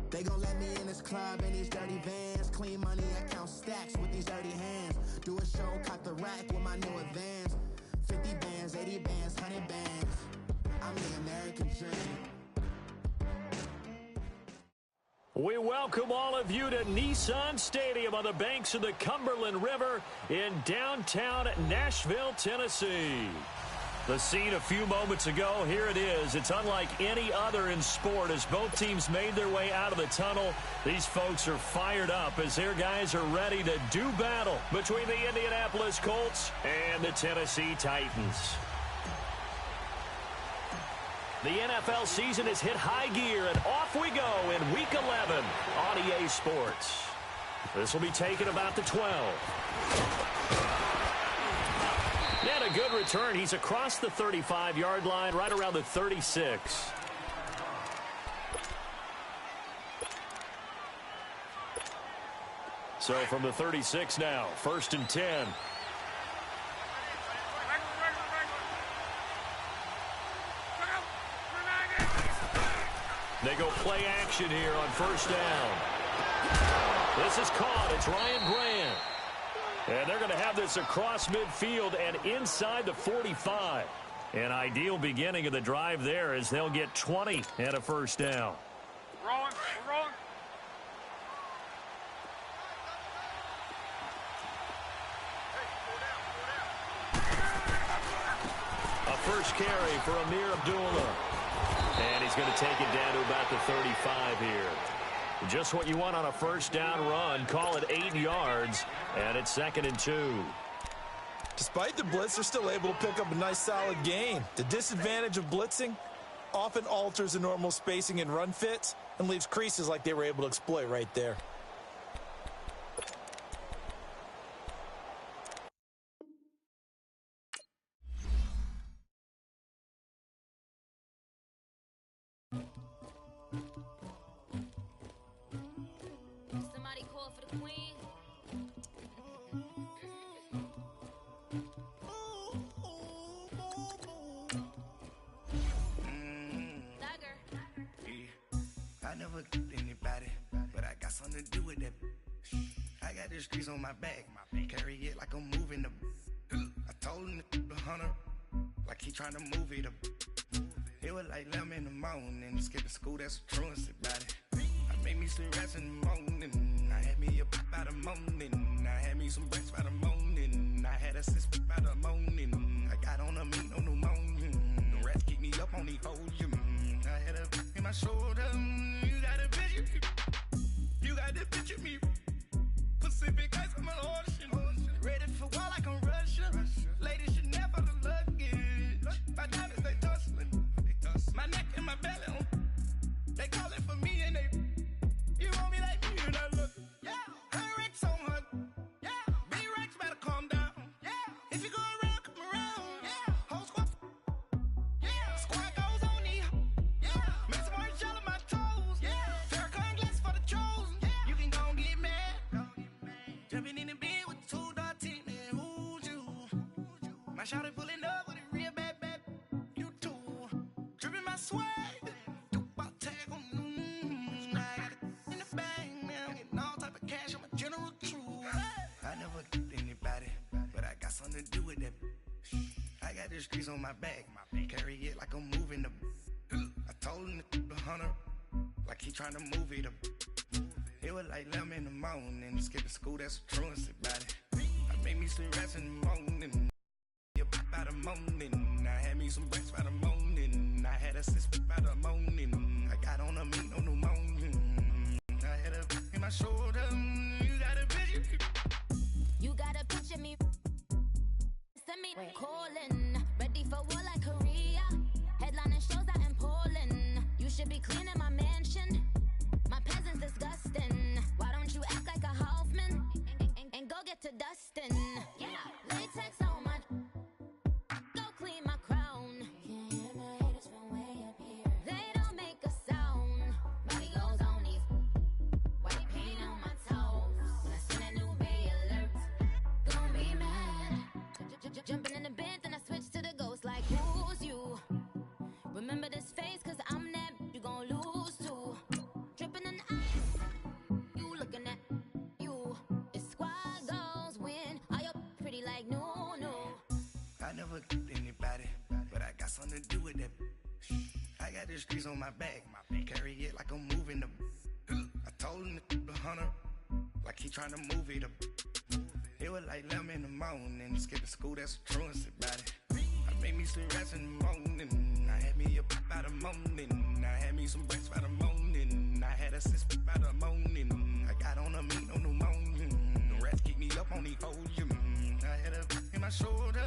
They gon' let me in this club in these dirty vans. Clean money, I count stacks with these dirty hands. Do a show, cock the rack with my new advance. 50 bands, 80 bands, 100 bands. I'm the American dream. We welcome all of you to Nissan Stadium on the banks of the Cumberland River in downtown Nashville, Tennessee. The scene a few moments ago, here it is. It's unlike any other in sport as both teams made their way out of the tunnel. These folks are fired up as their guys are ready to do battle between the Indianapolis Colts and the Tennessee Titans. The NFL season has hit high gear, and off we go in Week 11 on EA Sports. This will be taken about the 12. And a good return. He's across the 35-yard line, right around the 36. So from the 36 now, 1st and 10. They go play action here on 1st down. This is caught. It's Ryan Grant. And they're going to have this across midfield and inside the 45. An ideal beginning of the drive there as they'll get 20 and a 1st down. Wrong. A first carry for Amir Abdullah. And he's going to take it down to about the 35 here. Just what you want on a 1st down run. Call it 8 yards, and it's 2nd and 2. Despite the blitz, they're still able to pick up a nice, solid gain. The disadvantage of blitzing often alters the normal spacing and run fits and leaves creases like they were able to exploit right there. Streets on my back, carry it like I'm moving the. I told him the hunter, like he trying to move it up. It was like 11 in the morning, skipping school, that's a truancy about it. I made me some rats in the morning, I had me a pop by the morning, I had me some breaks by the morning, I had a six by the morning, I got on a meat on the morning, the rats keep me up on the podium, I had a in my shoulder, you got a picture, you got the picture me. Pacific ice, I'm an ocean. Ready for war like I'm Russia. Ladies should never the luggage. My diamonds, they tussling. My neck and my belly. They call it for me and they. You want me like me and I look. Yeah. Her Rex on her. Yeah. B-Rex better calm down. Yeah. If you go around, come around. Yeah. Whole squad. Yeah. Squad goes on the. Yeah. Make some orange gel on my toes. Yeah. Farrakhan glass for the chosen. Yeah. You can go and get mad. Jumping in the bed with 2 dark teeth, man, who's you? My shawty pulling up with a real bad, you too. Dripping my swag, do about tag on, I got it in the bag, man, I'm getting all type of cash, I'm a general true. I never did anybody, but I got something to do with that. I got the streets on my back, carry it like I'm moving the. I told him the hunter, like he trying to move it up. It was like 11 in the morning, skipping school, that's a truancy about it. I made me some rats in the morning, a pop by the morning, I had me some breaks by the morning, I had a six by the morning, I got on a meat on the morning, I had a in my shoulder, you got a picture. You got a picture me, send me calling, ready for war like Korea, headlining shows out in Poland, you should be cleaning my mansion. My peasant's disgusting. Why don't you act like a Hoffman and go get to dustin'? Yeah, latex on my. Go clean my crown. Can't hear my haters from way up here. They don't make a sound. got the streets on my back. Carry it like I'm moving the. I told him the hunter, like he trying to move it up. It was like 11 in the morning, skipping school, that's a truancy about it. I made me some rest in the morning. I had me a pop by the morning. I had me some breaks by the morning. I had a sis by the morning. I got on a meat on the morning. The rats keep me up on the podium. I had a in my shoulder.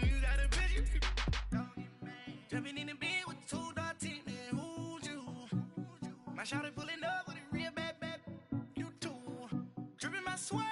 You got a bitch. Jumping in the bed with 2 dark teeth. Who's you? My shawty pulling up with a real bad. You too. Dripping my swag.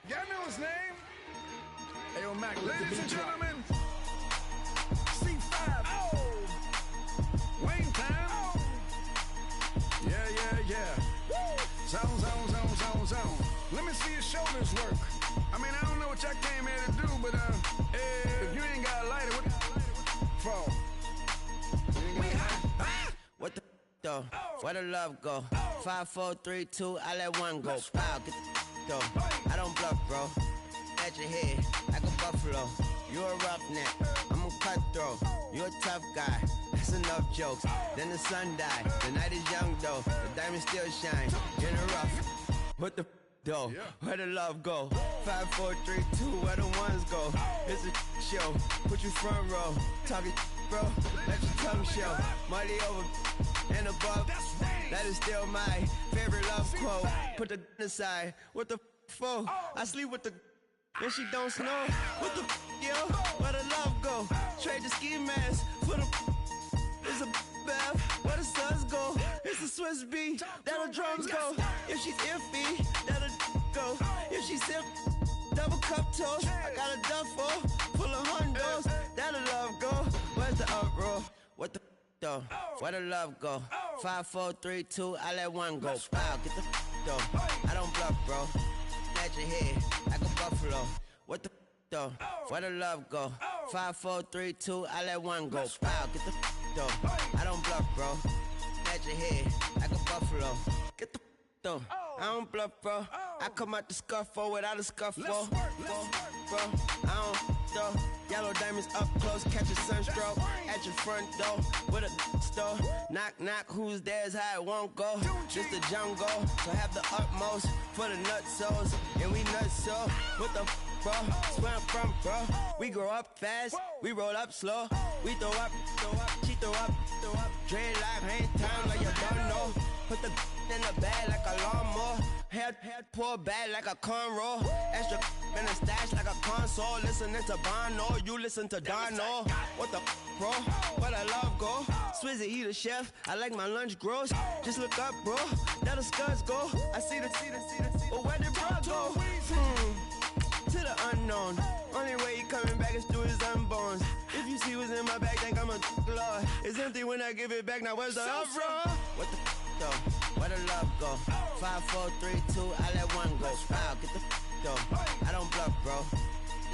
Y'all know his name? Ayo, Mac, ladies and gentlemen, C5. Oh! Wayne time. Oh! Yeah. Zone. Let me see your shoulders work. I mean, I don't know what y'all came here to do, but if you ain't got a lighter, what for? What the though? Where the love go? 5, 4, 3, 2, I let one go. Wow, get the though. I don't bluff, bro. At your head, like a buffalo. You a roughneck, I'm a cutthroat. You a tough guy, that's enough jokes. Then the sun died, the night is young though. The diamonds still shine, in the rough. What the though? Where the love go? 5, 4, 3, 2, where the ones go? It's a show, put you front row. Talking bro, let your tongue show. Money over and above, that is still my favorite love quote. Put the aside, what the for? I sleep with the and she don't snow. What the yo? Where the love go? Trade the ski mask for the it's a bath. Where the suns go? It's the Swiss B. That'll drums go. If she's iffy, that'll go. If she's sip, double cup toast. I got a duffel full of hundos. That'll love go. Where's the uproar? What the though? Where the love go? 5, 4, 3, 2, I let one go. Wow, get the though. I don't bluff, bro. At your head, like a buffalo. What the though? Where the love go? 5, 4, 3, 2, I let one go. Wow, get the though. I don't bluff, bro. At your head, like a buffalo. Get the though. I don't bluff, bro. I come out the scuffle without a scuffle. Bro, I don't though. Yellow diamonds up close, catch a sunstroke at your front door with a store. Knock, knock, who's there's how it won't go. Just the jungle, so have the utmost for the nutsos. And we nuts so, what the bro? Where I'm from, bro. We grow up fast, we roll up slow. We throw up, she throw up. Dreadlock, hang time like you don't know. Put the in the bag like a lawnmower. Head pull back like a cornrow. Extra in the stash like a console. Listening to Bono, you listen to Dono. What the bro? Where the love go? Swizzy, he the chef. I like my lunch gross. Just look up, bro. That the scuds go. I see the. But where did bro go? To the unknown. Only way he coming back is through his unborns. If you see what's in my bag, think I'm a lord. It's empty when I give it back. Now where's the uproar? What the though? Where the love go? 5, 4, 3, 2, I let one go. Wow, get the though. I don't bluff, bro.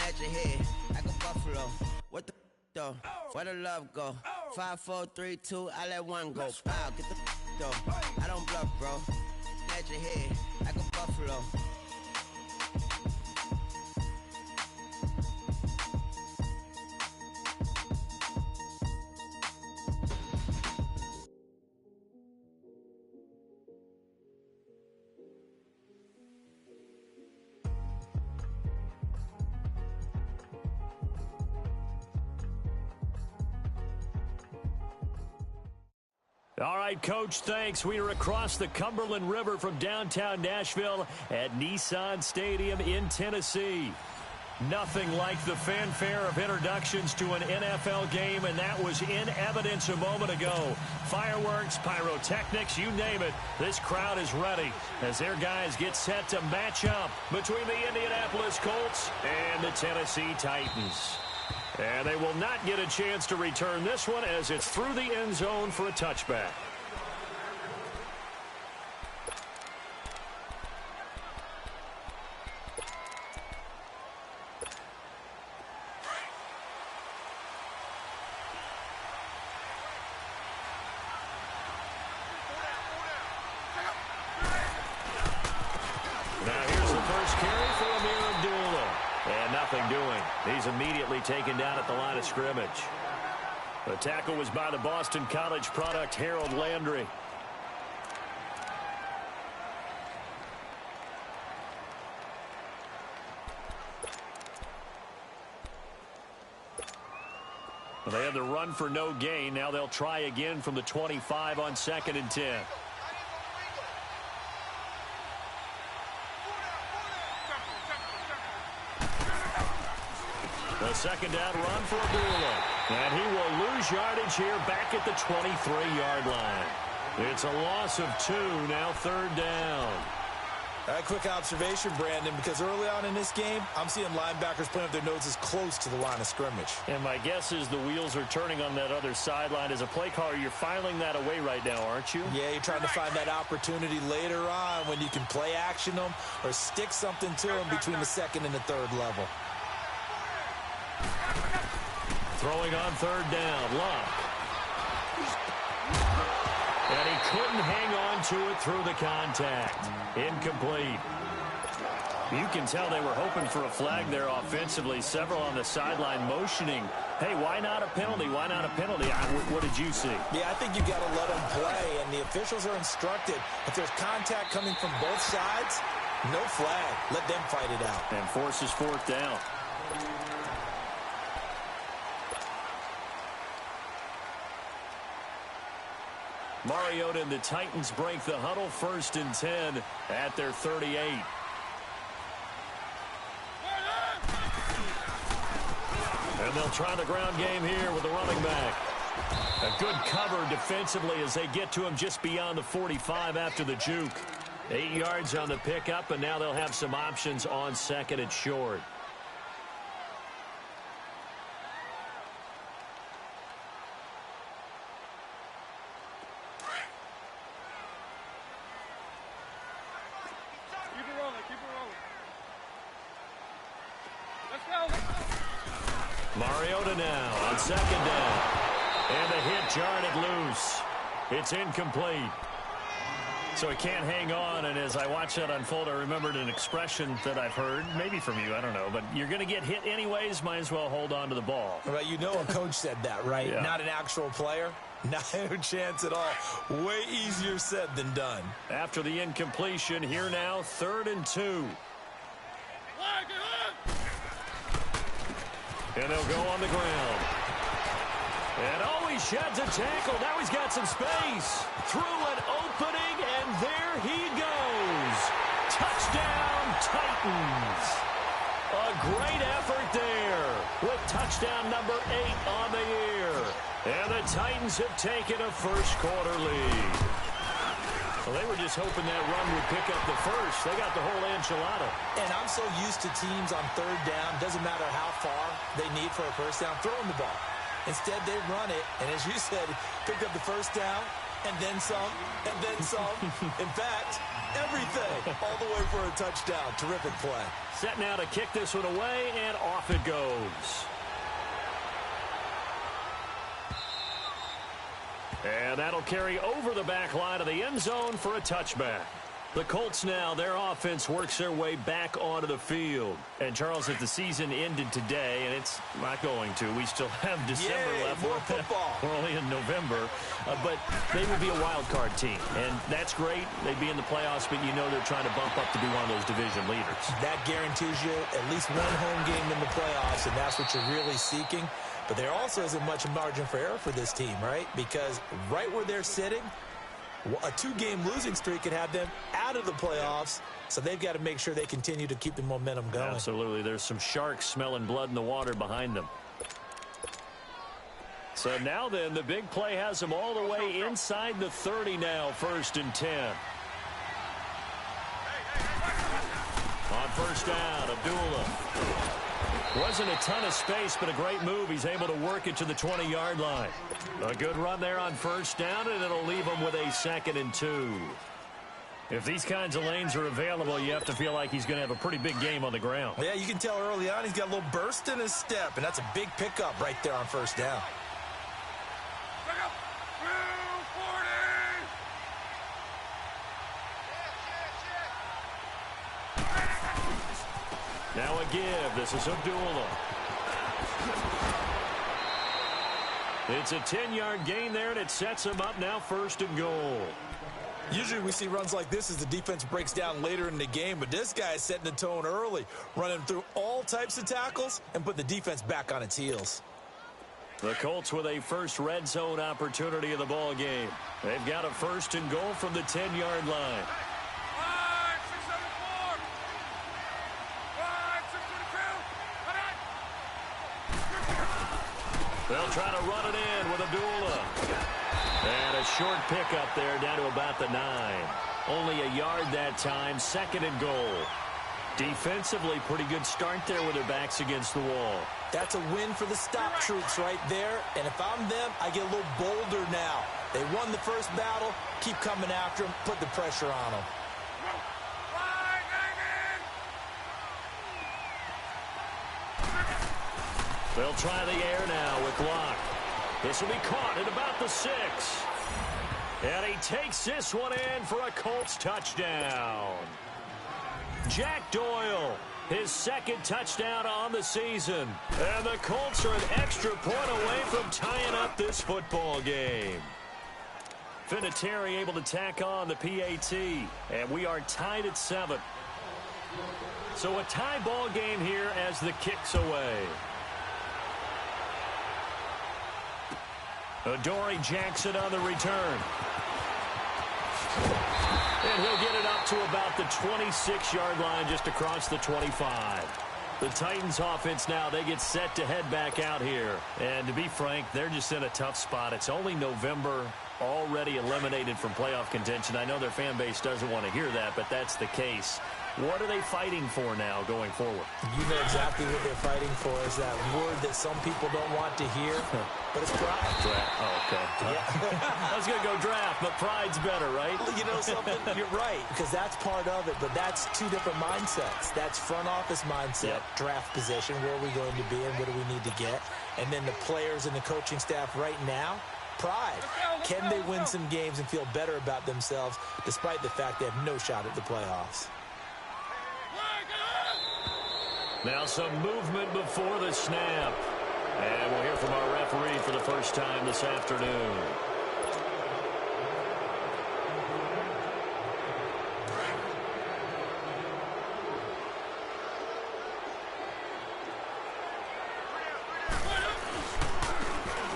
At your head, like a buffalo. What the though? Where the love go? 5, 4, 3, 2, I let one go. Wow, get the though. I don't bluff, bro. At your head, like a buffalo. All right, Coach, thanks. We are across the Cumberland River from downtown Nashville at Nissan Stadium in Tennessee. Nothing like the fanfare of introductions to an NFL game, and that was in evidence a moment ago. Fireworks, pyrotechnics, you name it. This crowd is ready as their guys get set to match up between the Indianapolis Colts and the Tennessee Titans. And they will not get a chance to return this one as it's through the end zone for a touchback. He's immediately taken down at the line of scrimmage. The tackle was by the Boston College product, Harold Landry. Well, they had the run for no gain. Now they'll try again from the 25 on 2nd and 10. The second down run for Abdullah. And he will lose yardage here back at the 23-yard line. It's a loss of 2, now 3rd down. A quick observation, Brandon, because early on in this game, I'm seeing linebackers playing with their noses close to the line of scrimmage. And my guess is the wheels are turning on that other sideline. As a play caller, you're filing that away right now, aren't you? Yeah, you're trying to find that opportunity later on when you can play action them or stick something to them between the 2nd and the 3rd level. Throwing on 3rd down, Luck. And he couldn't hang on to it through the contact. Incomplete. You can tell they were hoping for a flag there offensively. Several on the sideline motioning, hey, why not a penalty? Why not a penalty? What did you see? Yeah, I think you got to let them play, and the officials are instructed. If there's contact coming from both sides, no flag. Let them fight it out. And forces 4th down. Mariota and the Titans break the huddle, 1st and 10 at their 38. And they'll try the ground game here with the running back. A good cover defensively as they get to him just beyond the 45 after the juke. 8 yards on the pickup, and now they'll have some options on 2nd and short. Mariota now on 2nd down. And the hit jarred loose. It's incomplete. So he can't hang on, and as I watch that unfold, I remembered an expression that I've heard, maybe from you, I don't know, but you're going to get hit anyways, might as well hold on to the ball. Right, you know a coach said that, right? Yeah. Not an actual player. No chance at all. Way easier said than done. After the incompletion, here now, 3rd and 2. And they'll go on the ground. And he sheds a tackle. Now he's got some space. Through an opening, and there he goes. Touchdown, Titans. A great effort there with touchdown number 8 on the year. And the Titans have taken a first-quarter lead. Well, they were just hoping that run would pick up the first. They got the whole enchilada. And I'm so used to teams on 3rd down, doesn't matter how far they need for a first down, throwing the ball. Instead, they run it, and as you said, picked up the first down, and then some, and then some. In fact, everything, all the way for a touchdown. Terrific play. Set now to kick this one away, and off it goes. And that'll carry over the back line of the end zone for a touchback. The Colts now, their offense works their way back onto the field. And, Charles, if the season ended today, and it's not going to, we still have December left. More football. We're only in November. But they would be a wild card team. And that's great. They'd be in the playoffs, but you know they're trying to bump up to be one of those division leaders. That guarantees you at least one home game in the playoffs, and that's what you're really seeking. But there also isn't much margin for error for this team, right? Because right where they're sitting, A 2-game losing streak could have them out of the playoffs, so they've got to make sure they continue to keep the momentum going. Absolutely. There's some sharks smelling blood in the water behind them. So now then, the big play has them all the way inside the 30 now, 1st and 10. On first down, Abdullah. Wasn't a ton of space, but a great move. He's able to work it to the 20-yard line. A good run there on first down, and it'll leave him with a 2nd and 2. If these kinds of lanes are available, you have to feel like he's going to have a pretty big game on the ground. Yeah, you can tell early on he's got a little burst in his step, and that's a big pickup right there on first down. Now a give. This is Abdullah. It's a 10-yard gain there, and it sets him up now 1st and goal. Usually we see runs like this as the defense breaks down later in the game, but this guy is setting the tone early, running through all types of tackles and put the defense back on its heels. The Colts with a first red zone opportunity of the ball game. They've got a 1st and goal from the 10-yard line. They'll try to run it in with Abdullah. And a short pickup there down to about the 9. Only a yard that time, 2nd and goal. Defensively, pretty good start there with their backs against the wall. That's a win for the stop troops right there. And if I'm them, I get a little bolder now. They won the first battle. Keep coming after them. Put the pressure on them. They'll try the air now with Locke. This will be caught at about the 6. And he takes this one in for a Colts touchdown. Jack Doyle, his 2nd touchdown on the season. And the Colts are an extra point away from tying up this football game. Vinatieri able to tack on the PAT. And we are tied at 7. So a tie ball game here as the kick's away. Adoree Jackson on the return. And he'll get it up to about the 26-yard line, just across the 25. The Titans offense now, they get set to head back out here. And to be frank, they're just in a tough spot. It's only November, already eliminated from playoff contention. I know their fan base doesn't want to hear that, but that's the case. What are they fighting for now going forward? You know exactly what they're fighting for is that word that some people don't want to hear, but it's pride. Draft. Oh, okay. Yeah. I was going to go draft, but pride's better, right? You know something? You're right, because that's part of it, but that's 2 different mindsets. That's front office mindset, draft position, where are we going to be and what do we need to get? And then the players and the coaching staff right now, pride. Can they win some games and feel better about themselves despite the fact they have no shot at the playoffs? Now some movement before the snap. And we'll hear from our referee for the first time this afternoon.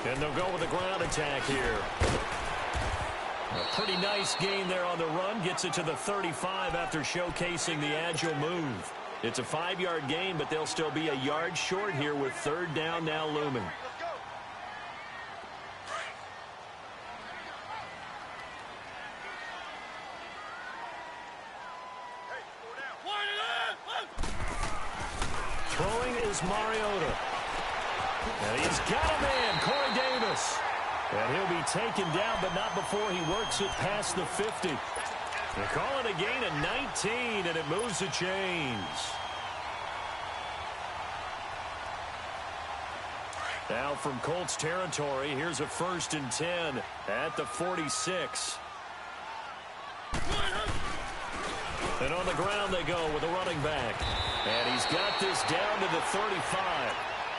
And they'll go with a ground attack here. A pretty nice gain there on the run. Gets it to the 35 after showcasing the agile move. It's a 5-yard gain, but they'll still be a yard short here with 3rd down now looming. Throwing is Mariota. And he's got a man, Corey Davis. And he'll be taken down, but not before he works it past the 50. They call it a gain of 19, and it moves the chains. Now from Colts territory, here's a 1st and 10 at the 46. And on the ground they go with a running back. And he's got this down to the 35.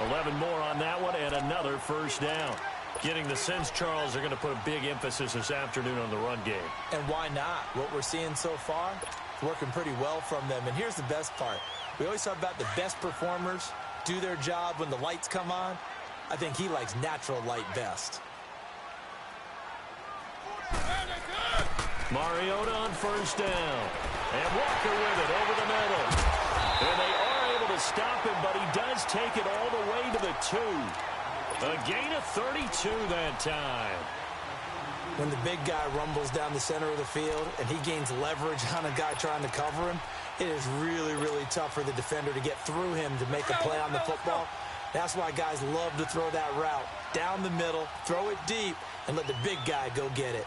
11 more on that one, and another 1st down. Getting the sense, Charles, they're going to put a big emphasis this afternoon on the run game. And why not? What we're seeing so far, working pretty well from them. And here's the best part. We always talk about the best performers do their job when the lights come on. I think he likes natural light best. Mariota on first down. And Walker with it over the middle. And they are able to stop him, but he does take it all the way to the 2. A gain of 32 that time. When the big guy rumbles down the center of the field and he gains leverage on a guy trying to cover him, it is really, really tough for the defender to get through him to make a play on the football. That's why guys love to throw that route down the middle, throw it deep, and let the big guy go get it.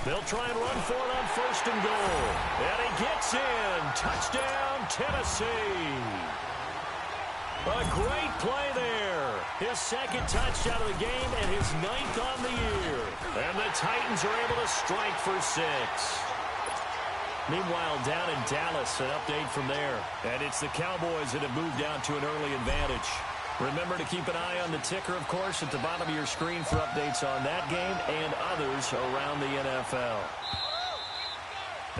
They'll try and run for it on first and goal. And he gets in. Touchdown, Tennessee. A great play there. His second touchdown of the game and his 9th on the year. And the Titans are able to strike for 6. Meanwhile, down in Dallas, an update from there. And it's the Cowboys that have moved down to an early advantage. Remember to keep an eye on the ticker, of course, at the bottom of your screen for updates on that game and others around the NFL.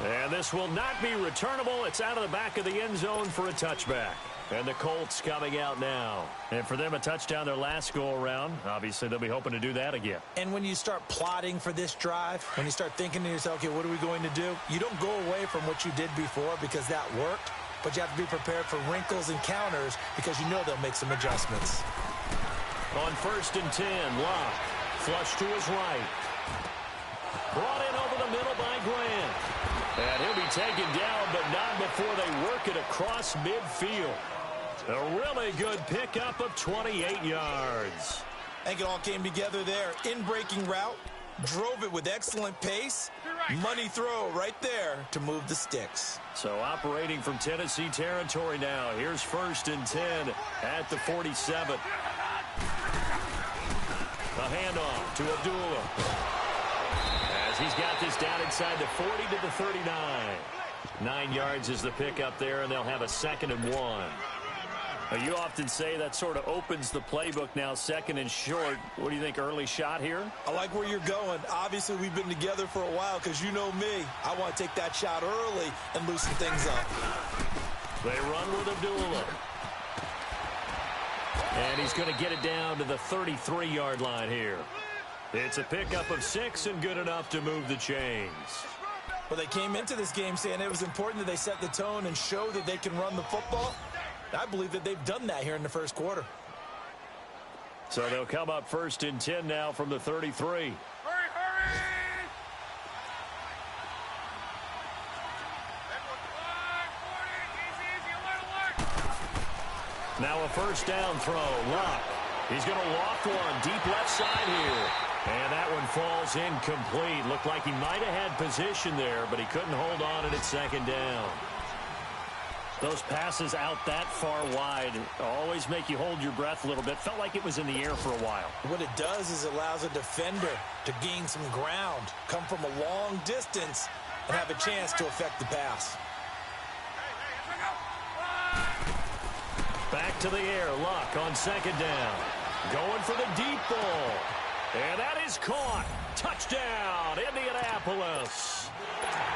And this will not be returnable. It's out of the back of the end zone for a touchback. And the Colts coming out now. And for them, a touchdown their last go-around. Obviously, they'll be hoping to do that again. And when you start plotting for this drive, when you start thinking to yourself, okay, what are we going to do? You don't go away from what you did before because that worked. But you have to be prepared for wrinkles and counters because you know they'll make some adjustments. On first and 10, Locke. Flush to his right. Brought in over the middle by Grant. And he'll be taken down, but not before they work it across midfield. A really good pickup of 28 yards. I think it all came together there. In-breaking route. Drove it with excellent pace. Money throw right there to move the sticks. So operating from Tennessee territory now. Here's first and 10 at the 47. A handoff to Abdullah. As he's got this down inside the 40 to the 39. 9 yards is the pickup there, and they'll have a 2nd and 1. You often say that sort of opens the playbook now, 2nd and short. What do you think, early shot here? I like where you're going. Obviously, we've been together for a while because you know me. I want to take that shot early and loosen things up. They run with Abdullah. And he's going to get it down to the 33-yard line here. It's a pickup of 6 and good enough to move the chains. Well, they came into this game saying it was important that they set the tone and show that they can run the football. I believe that they've done that here in the first quarter. So they'll come up first and 10 now from the 33. Hurry! Now a first down throw. Locke. He's going to loft one deep left side here. And that one falls incomplete. Looked like he might have had position there, but he couldn't hold on at it 2nd down. Those passes out that far wide always make you hold your breath a little bit. Felt like it was in the air for a while. What it does is it allows a defender to gain some ground, come from a long distance, and have a chance to affect the pass. Back to the air. Luck on 2nd down. Going for the deep ball. And that is caught. Touchdown, Indianapolis.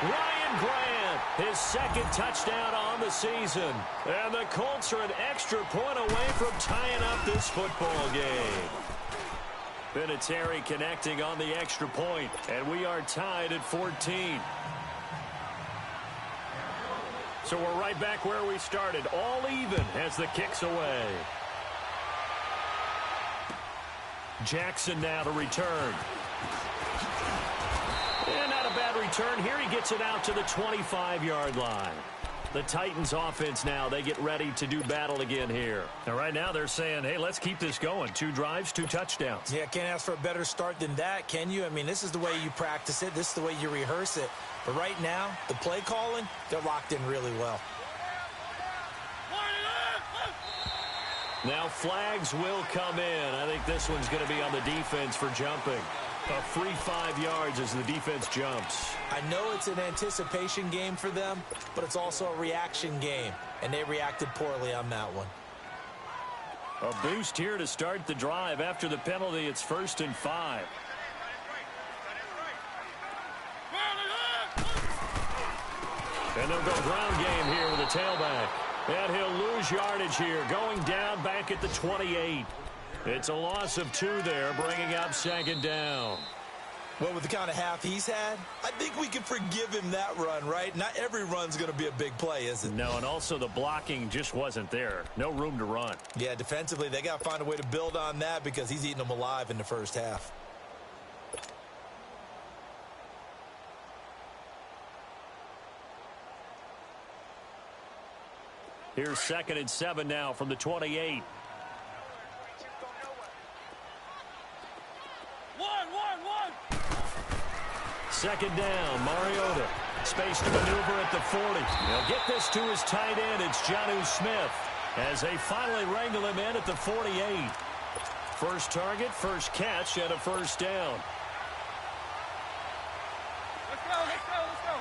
Ryan Grant, his 2nd touchdown on the season. And the Colts are an extra point away from tying up this football game. Vinatieri connecting on the extra point, and we are tied at 14. So we're right back where we started, all even as the kick's away. Jackson now to return. And not a bad return. Here he gets it out to the 25-yard line. The Titans offense now, they get ready to do battle again here. And right now they're saying, hey, let's keep this going. 2 drives, 2 touchdowns. Yeah, can't ask for a better start than that, can you? I mean, this is the way you practice it. This is the way you rehearse it. But right now, the play calling, they're locked in really well. Now flags will come in. I think this one's going to be on the defense for jumping. A free 5 yards as the defense jumps. I know it's an anticipation game for them, but it's also a reaction game, and they reacted poorly on that one. A boost here to start the drive. After the penalty, it's 1st and 5. And they'll go ground game here with a tailback. And he'll lose yardage here, going down back at the 28. It's a loss of 2 there, bringing up second down. Well, with the kind of half he's had, I think we can forgive him that run, right? Not every run's going to be a big play, is it? No, and also the blocking just wasn't there. No room to run. Yeah, defensively, they got to find a way to build on that because he's eating them alive in the first half. Here's 2nd and 7 now from the 28. Second down, Mariota. Space to maneuver at the 40. They'll get this to his tight end. It's Jonnu Smith as they finally wrangle him in at the 48. First target, first catch, and a first down. Let's go, let's go, let's go.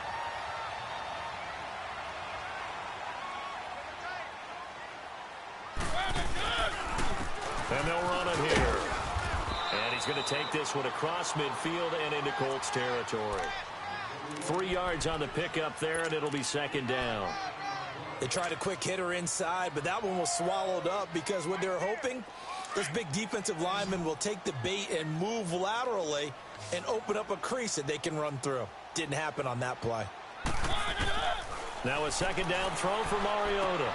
And they'll run it here. And he's going to take this one across midfield and into Colts territory. 3 yards on the pickup there, and it'll be second down. They tried a quick hitter inside, but that one was swallowed up because what they're hoping, this big defensive lineman will take the bait and move laterally and open up a crease that they can run through. Didn't happen on that play. Now a second down throw for Mariota.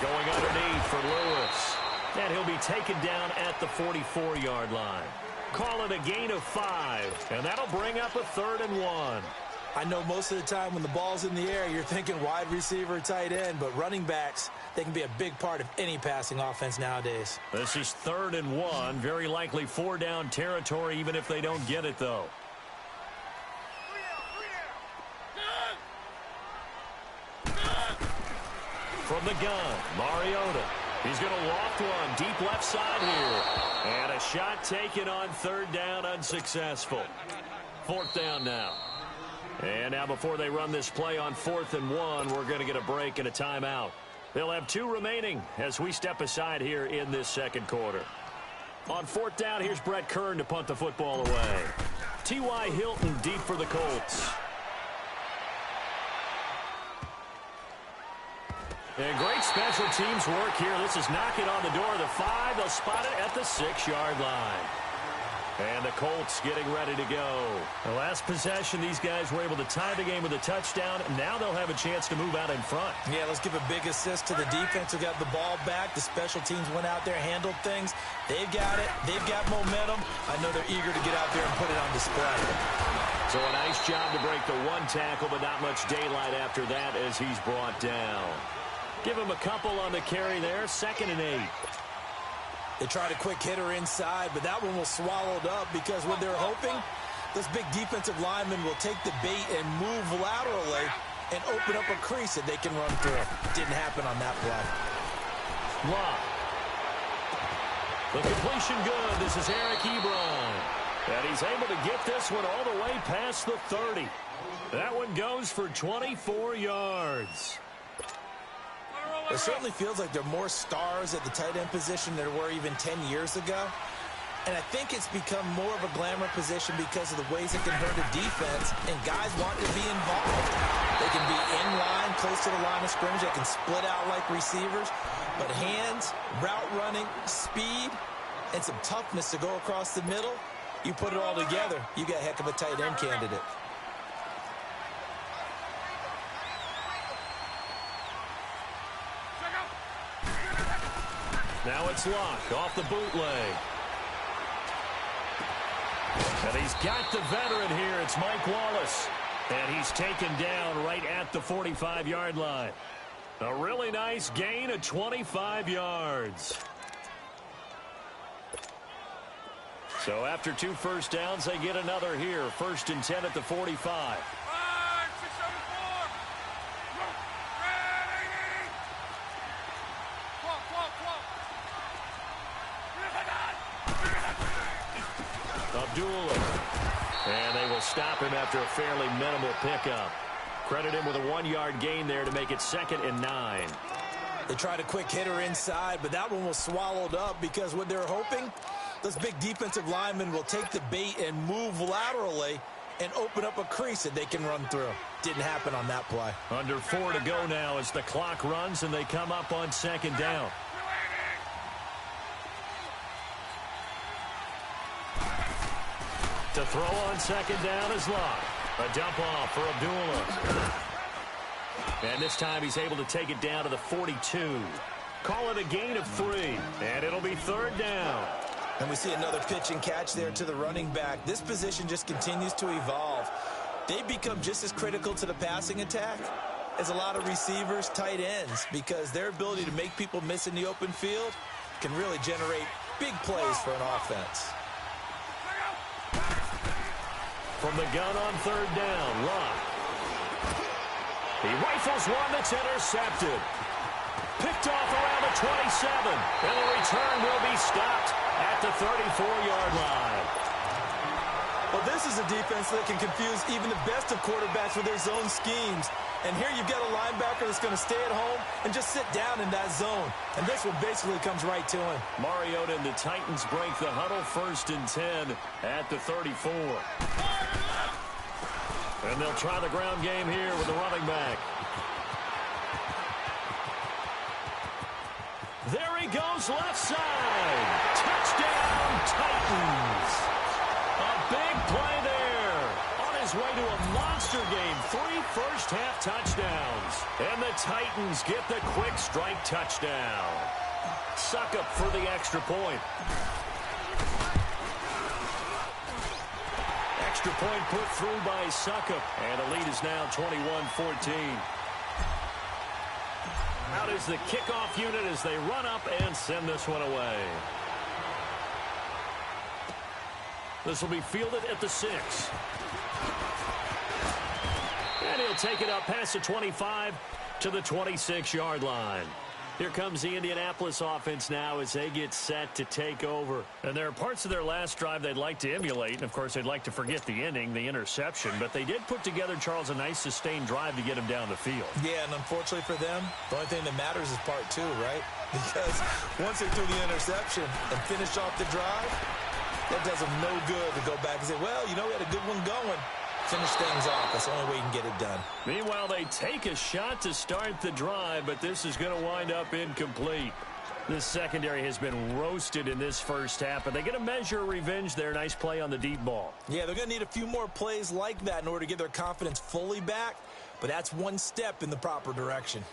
Going underneath for Lewis. And he'll be taken down at the 44-yard line. Call it a gain of 5, and that'll bring up a 3rd and 1. I know most of the time when the ball's in the air, you're thinking wide receiver, tight end, but running backs, they can be a big part of any passing offense nowadays. This is 3rd and 1, very likely 4-down territory, even if they don't get it, though. From the gun, Mariota. He's going to loft one deep left side here. And a shot taken on 3rd down, unsuccessful. 4th down now. And now before they run this play on 4th and 1, we're going to get a break and a timeout. They'll have 2 remaining as we step aside here in this second quarter. On 4th down, here's Brett Kern to punt the football away. T.Y. Hilton deep for the Colts. And great special teams work here. This is knocking on the door of the 5. They'll spot it at the 6-yard line. And the Colts getting ready to go. The last possession, these guys were able to tie the game with a touchdown. Now they'll have a chance to move out in front. Yeah, let's give a big assist to the defense who got the ball back. The special teams went out there, handled things. They've got it. They've got momentum. I know they're eager to get out there and put it on display. So a nice job to break the 1 tackle, but not much daylight after that as he's brought down. Give him a couple on the carry there. 2nd and 8. They tried a quick hitter inside, but that one was swallowed up because what they're hoping, this big defensive lineman will take the bait and move laterally and open up a crease that they can run through. Didn't happen on that play. Lock. The completion good. This is Eric Ebron. And he's able to get this one all the way past the 30. That one goes for 24 yards. It certainly feels like there are more stars at the tight end position than there were even 10 years ago. And I think it's become more of a glamour position because of the ways it can hurt a defense, and guys want to be involved. They can be in line, close to the line of scrimmage. They can split out like receivers. But hands, route running, speed, and some toughness to go across the middle, you put it all together, you got a heck of a tight end candidate. Now it's Locke off the bootleg. And he's got the veteran here. It's Mike Wallace. And he's taken down right at the 45-yard line. A really nice gain of 25 yards. So after 2 first downs, they get another here. 1st and 10 at the 45. And they will stop him after a fairly minimal pickup. Credit him with a 1-yard gain there to make it 2nd and 9. They tried a quick hitter inside, but that one was swallowed up because what they're hoping, this big defensive lineman will take the bait and move laterally and open up a crease that they can run through. Didn't happen on that play. Under 4 to go now as the clock runs and they come up on 2nd down. To throw on second down is Locke. A dump off for Abdullah. And this time he's able to take it down to the 42. Call it a gain of 3. And it'll be third down. And we see another pitch and catch there to the running back. This position just continues to evolve. They become just as critical to the passing attack as a lot of receivers, tight ends, because their ability to make people miss in the open field can really generate big plays for an offense. From the gun on third down, Locke. He rifles one that's intercepted. Picked off around the 27. And the return will be stopped at the 34-yard line. Well, this is a defense that can confuse even the best of quarterbacks with their zone schemes. And here you've got a linebacker that's going to stay at home and just sit down in that zone. And this one basically comes right to him. Mariota and the Titans break the huddle, 1st and 10 at the 34. And they'll try the ground game here with the running back. There he goes, left side. Touchdown, Titans. A big play there. On his way to a monster game. 3 first-half touchdowns. And the Titans get the quick strike touchdown. Suckup for the extra point. Extra point put through by Suckup. And the lead is now 21-14. Out is the kickoff unit as they run up and send this one away. This will be fielded at the 6. And he'll take it up past the 25 to the 26-yard line. Here comes the Indianapolis offense now as they get set to take over. And there are parts of their last drive they'd like to emulate. And, of course, they'd like to forget the inning, the interception. But they did put together, Charles, a nice sustained drive to get him down the field. Yeah, and unfortunately for them, the only thing that matters is part 2, right? Because once they threw the interception and finished off the drive, that does them no good to go back and say, well, you know, we had a good one going. Finish things off. That's the only way you can get it done. Meanwhile, they take a shot to start the drive, but this is going to wind up incomplete. This secondary has been roasted in this first half, but they get a measure of revenge there. Nice play on the deep ball. Yeah, they're going to need a few more plays like that in order to get their confidence fully back, but that's one step in the proper direction.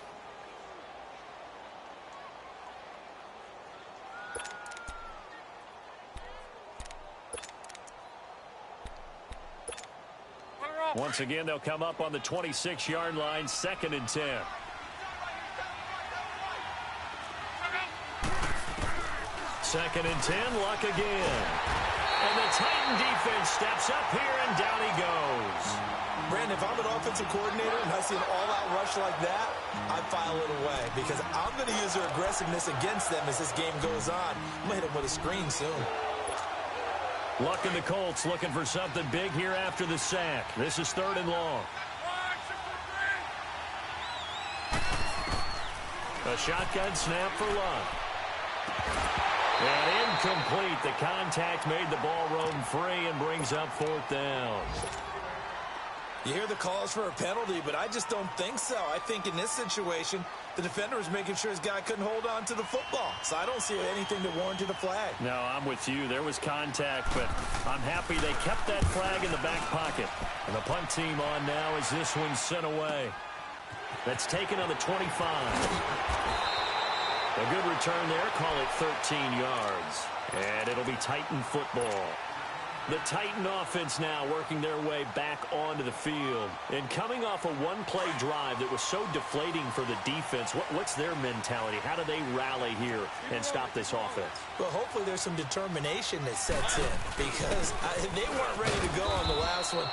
Once again, they'll come up on the 26-yard line, 2nd and 10. Second and 10, Luck again. And the Titan defense steps up here, and down he goes. Brandon, if I'm an offensive coordinator and I see an all-out rush like that, I file it away because I'm going to use their aggressiveness against them as this game goes on. I'm going to hit them with a screen soon. Luck and the Colts looking for something big here after the sack. This is 3rd and long. A shotgun snap for Luck. And incomplete. The contact made the ball roam free and brings up 4th down. You hear the calls for a penalty, but I just don't think so. I think in this situation, the defender was making sure his guy couldn't hold on to the football. So I don't see anything that warranted a flag. No, I'm with you. There was contact, but I'm happy they kept that flag in the back pocket. And the punt team on now as this one's sent away. That's taken on the 25. A good return there. Call it 13 yards. And it'll be Titan football. The Titan offense now working their way back onto the field. And coming off a one-play drive that was so deflating for the defense, what's their mentality? How do they rally here and stop this offense? Well, hopefully there's some determination that sets in because they weren't ready to go on the last one.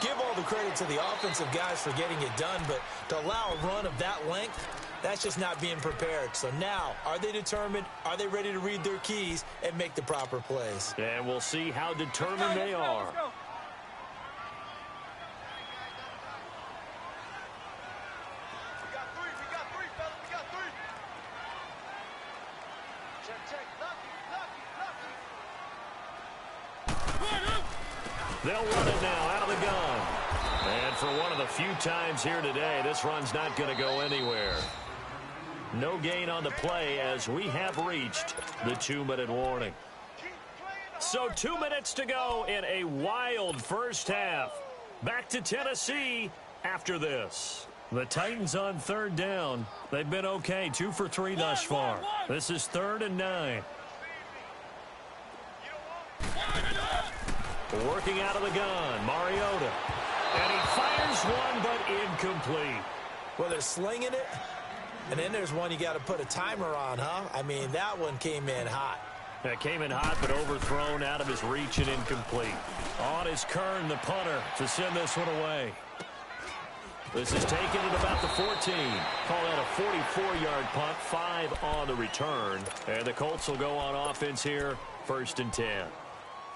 Give all the credit to the offensive guys for getting it done, but to allow a run of that length, that's just not being prepared. So now, are they determined? Are they ready to read their keys and make the proper plays? And we'll see how determined they are. Let's go. They'll run it now out of the gun. And for one of the few times here today, this run's not going to go anywhere. No gain on the play as we have reached the 2-minute warning. So 2 minutes to go in a wild first half. Back to Tennessee after this. The Titans on third down. They've been okay, 2 for 3 thus far. This is 3rd and 9. Working out of the gun, Mariota. And he fires one, but incomplete. Well, they're slinging it, and then there's one you got to put a timer on, huh? I mean, that one came in hot. That came in hot, but overthrown out of his reach and incomplete. On is Kern, the punter, to send this one away. This is taken at about the 14. Call that a 44-yard punt, 5 on the return. And the Colts will go on offense here, 1st and 10.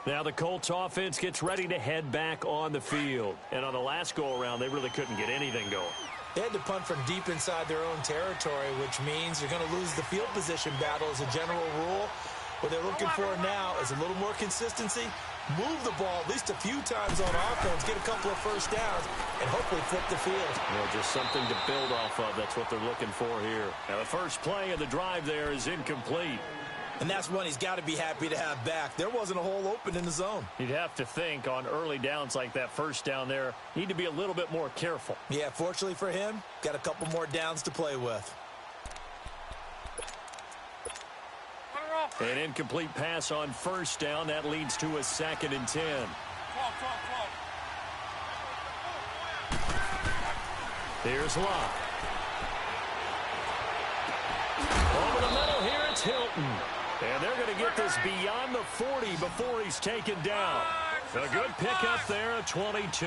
Now the Colts offense gets ready to head back on the field. And on the last go-around, they really couldn't get anything going. They had to punt from deep inside their own territory, which means you're going to lose the field position battle as a general rule. What they're looking for now is a little more consistency, move the ball at least a few times on offense, get a couple of first downs, and hopefully flip the field. Well, just something to build off of. That's what they're looking for here. Now, the first play of the drive there is incomplete. And that's one he's got to be happy to have back. There wasn't a hole open in the zone. You'd have to think on early downs like that first down there, need to be a little bit more careful. Yeah, fortunately for him, got a couple more downs to play with. An incomplete pass on first down. That leads to a 2nd and 10. Here's Locke. Over the middle here, it's Hilton. And they're going to get this beyond the 40 before he's taken down. A good pickup there, a 22.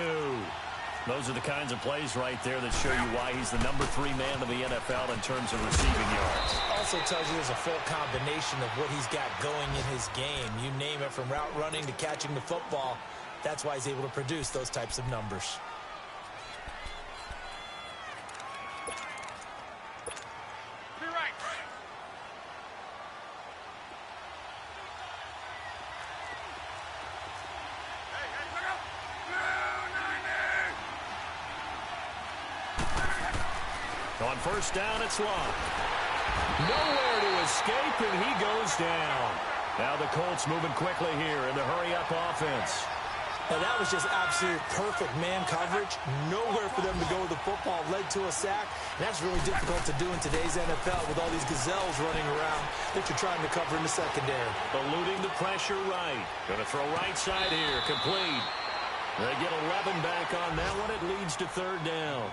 Those are the kinds of plays right there that show you why he's the number 3 man in the NFL in terms of receiving yards. Also tells you there's a full combination of what he's got going in his game. You name it, from route running to catching the football. That's why he's able to produce those types of numbers. On first down, it's Locke. Nowhere to escape, and he goes down. Now the Colts moving quickly here in the hurry-up offense. Now that was just absolute perfect man coverage. Nowhere for them to go with the football. Led to a sack. And that's really difficult to do in today's NFL with all these gazelles running around that you're trying to cover in the secondary. Eluding the pressure right. Going to throw right side here. Complete. They get 11 back on that one. It leads to 3rd down.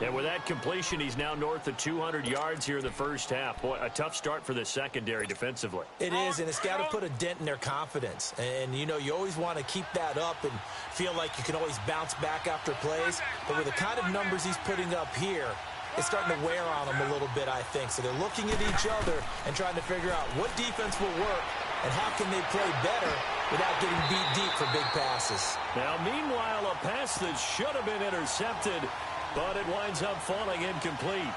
And with that completion, he's now north of 200 yards here in the first half. Boy, a tough start for the secondary defensively. It is, and it's got to put a dent in their confidence. And, you know, you always want to keep that up and feel like you can always bounce back after plays. But with the kind of numbers he's putting up here, it's starting to wear on them a little bit, I think. So they're looking at each other and trying to figure out what defense will work and how can they play better without getting beat deep for big passes. Now, meanwhile, a pass that should have been intercepted, but it winds up falling incomplete.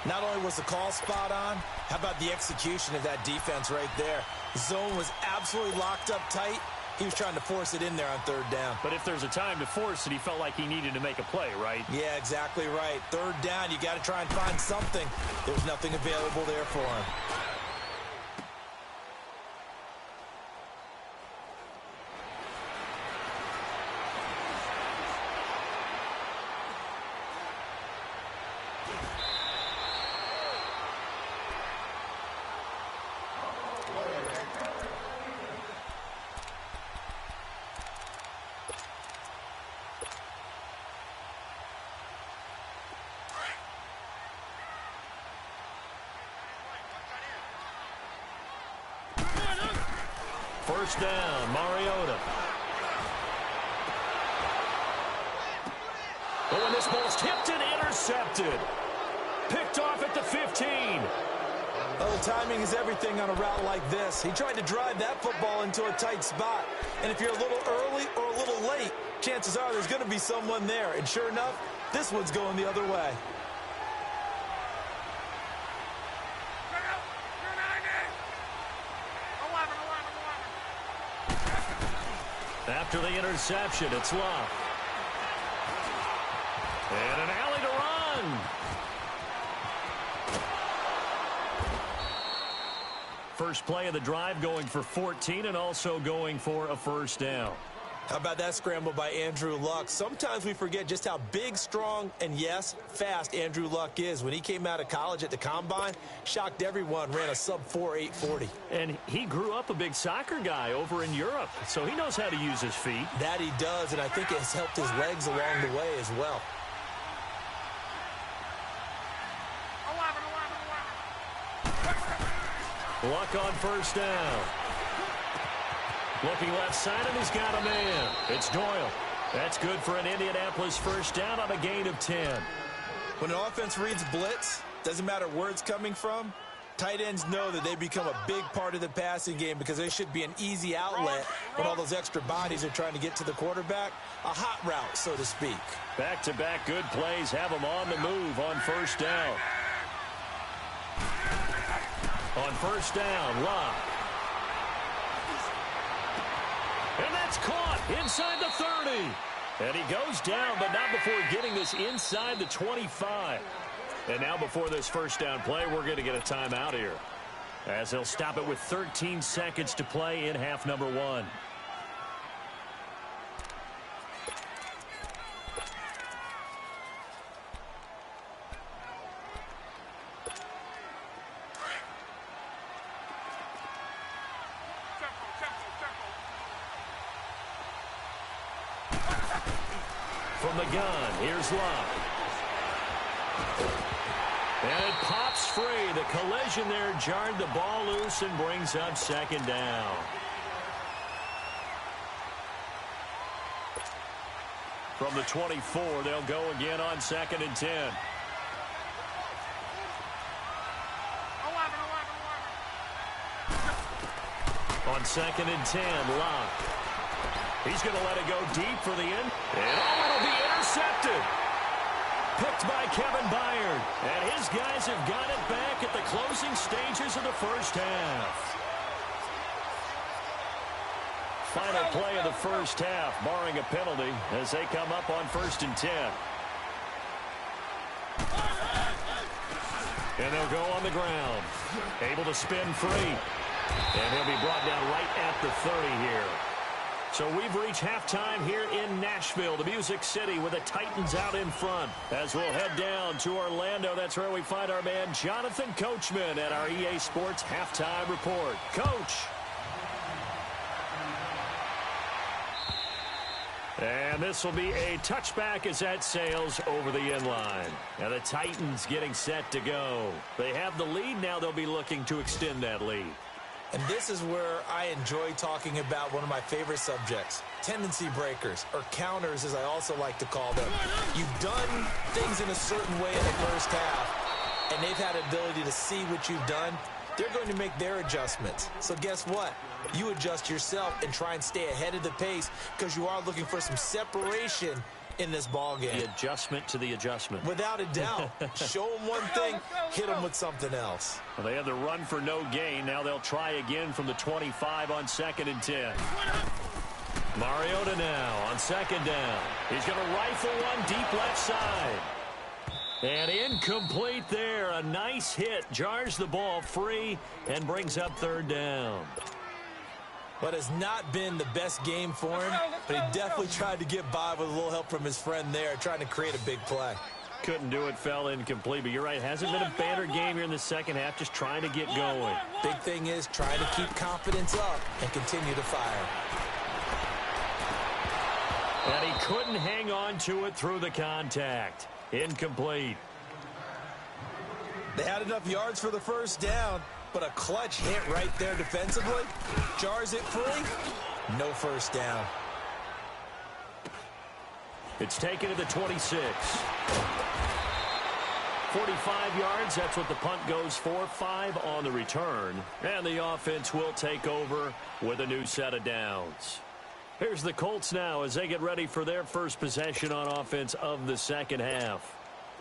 Not only was the call spot on, how about the execution of that defense right there? The zone was absolutely locked up tight. He was trying to force it in there on 3rd down. But if there's a time to force it, he felt like he needed to make a play, right? Yeah, exactly right. 3rd down, you got to try and find something. There's nothing available there for him. First down, Mariota. Oh, and this ball's tipped and intercepted. Picked off at the 15. Oh, timing is everything on a route like this. He tried to drive that football into a tight spot. And if you're a little early or a little late, chances are there's going to be someone there. And sure enough, this one's going the other way. After the interception, it's Locke. And an alley to run. first play of the drive, going for 14 and also going for a first down. How about that scramble by Andrew Luck? Sometimes we forget just how big, strong, and, yes, fast Andrew Luck is. When he came out of college at the Combine, shocked everyone, ran a sub-4 840. And he grew up a big soccer guy over in Europe, so he knows how to use his feet. That he does, and I think it has helped his legs along the way as well. Luck on first down. Looking left side, and he's got a man. It's Doyle. That's good for an Indianapolis first down on a gain of 10. When an offense reads blitz, doesn't matter where it's coming from, tight ends know that they become a big part of the passing game because they should be an easy outlet when all those extra bodies are trying to get to the quarterback. A hot route, so to speak. Back-to-back good plays have them on the move on first down. On first down, Locke. And that's caught inside the 30. And he goes down, but not before getting this inside the 25. And now before this first down play, we're going to get a timeout here, as they'll stop it with 13 seconds to play in half number 1. From the gun, here's Locke. And it pops free. The collision there jarred the ball loose and brings up second down. From the 24, they'll go again on 2nd and 10. On 2nd and 10, Locke. He's going to let it go deep for the end. And it'll be intercepted. Picked by Kevin Byard. And his guys have got it back at the closing stages of the first half. Final play of the first half, barring a penalty, as they come up on 1st and 10. And they'll go on the ground. Able to spin free. And he'll be brought down right at the 30 here. So we've reached halftime here in Nashville, the Music City, with the Titans out in front. As we'll head down to Orlando, that's where we find our man Jonathan Coachman at our EA Sports Halftime Report. Coach. And this will be a touchback as that sails over the inline. Now the Titans getting set to go. They have the lead. Now they'll be looking to extend that lead. And this is where I enjoy talking about one of my favorite subjects, tendency breakers, or counters as I also like to call them. You've done things in a certain way in the first half, and they've had the ability to see what you've done. They're going to make their adjustments. So guess what? You adjust yourself and try and stay ahead of the pace because you are looking for some separation in this ball game. The adjustment to the adjustment. Without a doubt. Show them one thing, hit them with something else. Well, they have the run for no gain. Now they'll try again from the 25 on 2nd and 10. Mariota now on 2nd down. He's going to rifle one deep left side. And incomplete there. A nice hit. Jars the ball free and brings up 3rd down. But has not been the best game for him, but he definitely tried to get by with a little help from his friend there, trying to create a big play. Couldn't do it, fell incomplete, but you're right. Hasn't been a banner game here in the second half, just trying to get going. Big thing is trying to keep confidence up and continue to fire. And he couldn't hang on to it through the contact. Incomplete. They had enough yards for the first down, but a clutch hit right there defensively. Jars it free. No first down. It's taken to the 26. 45 yards, that's what the punt goes for. 5 on the return. And the offense will take over with a new set of downs. Here's the Colts now as they get ready for their first possession on offense of the second half.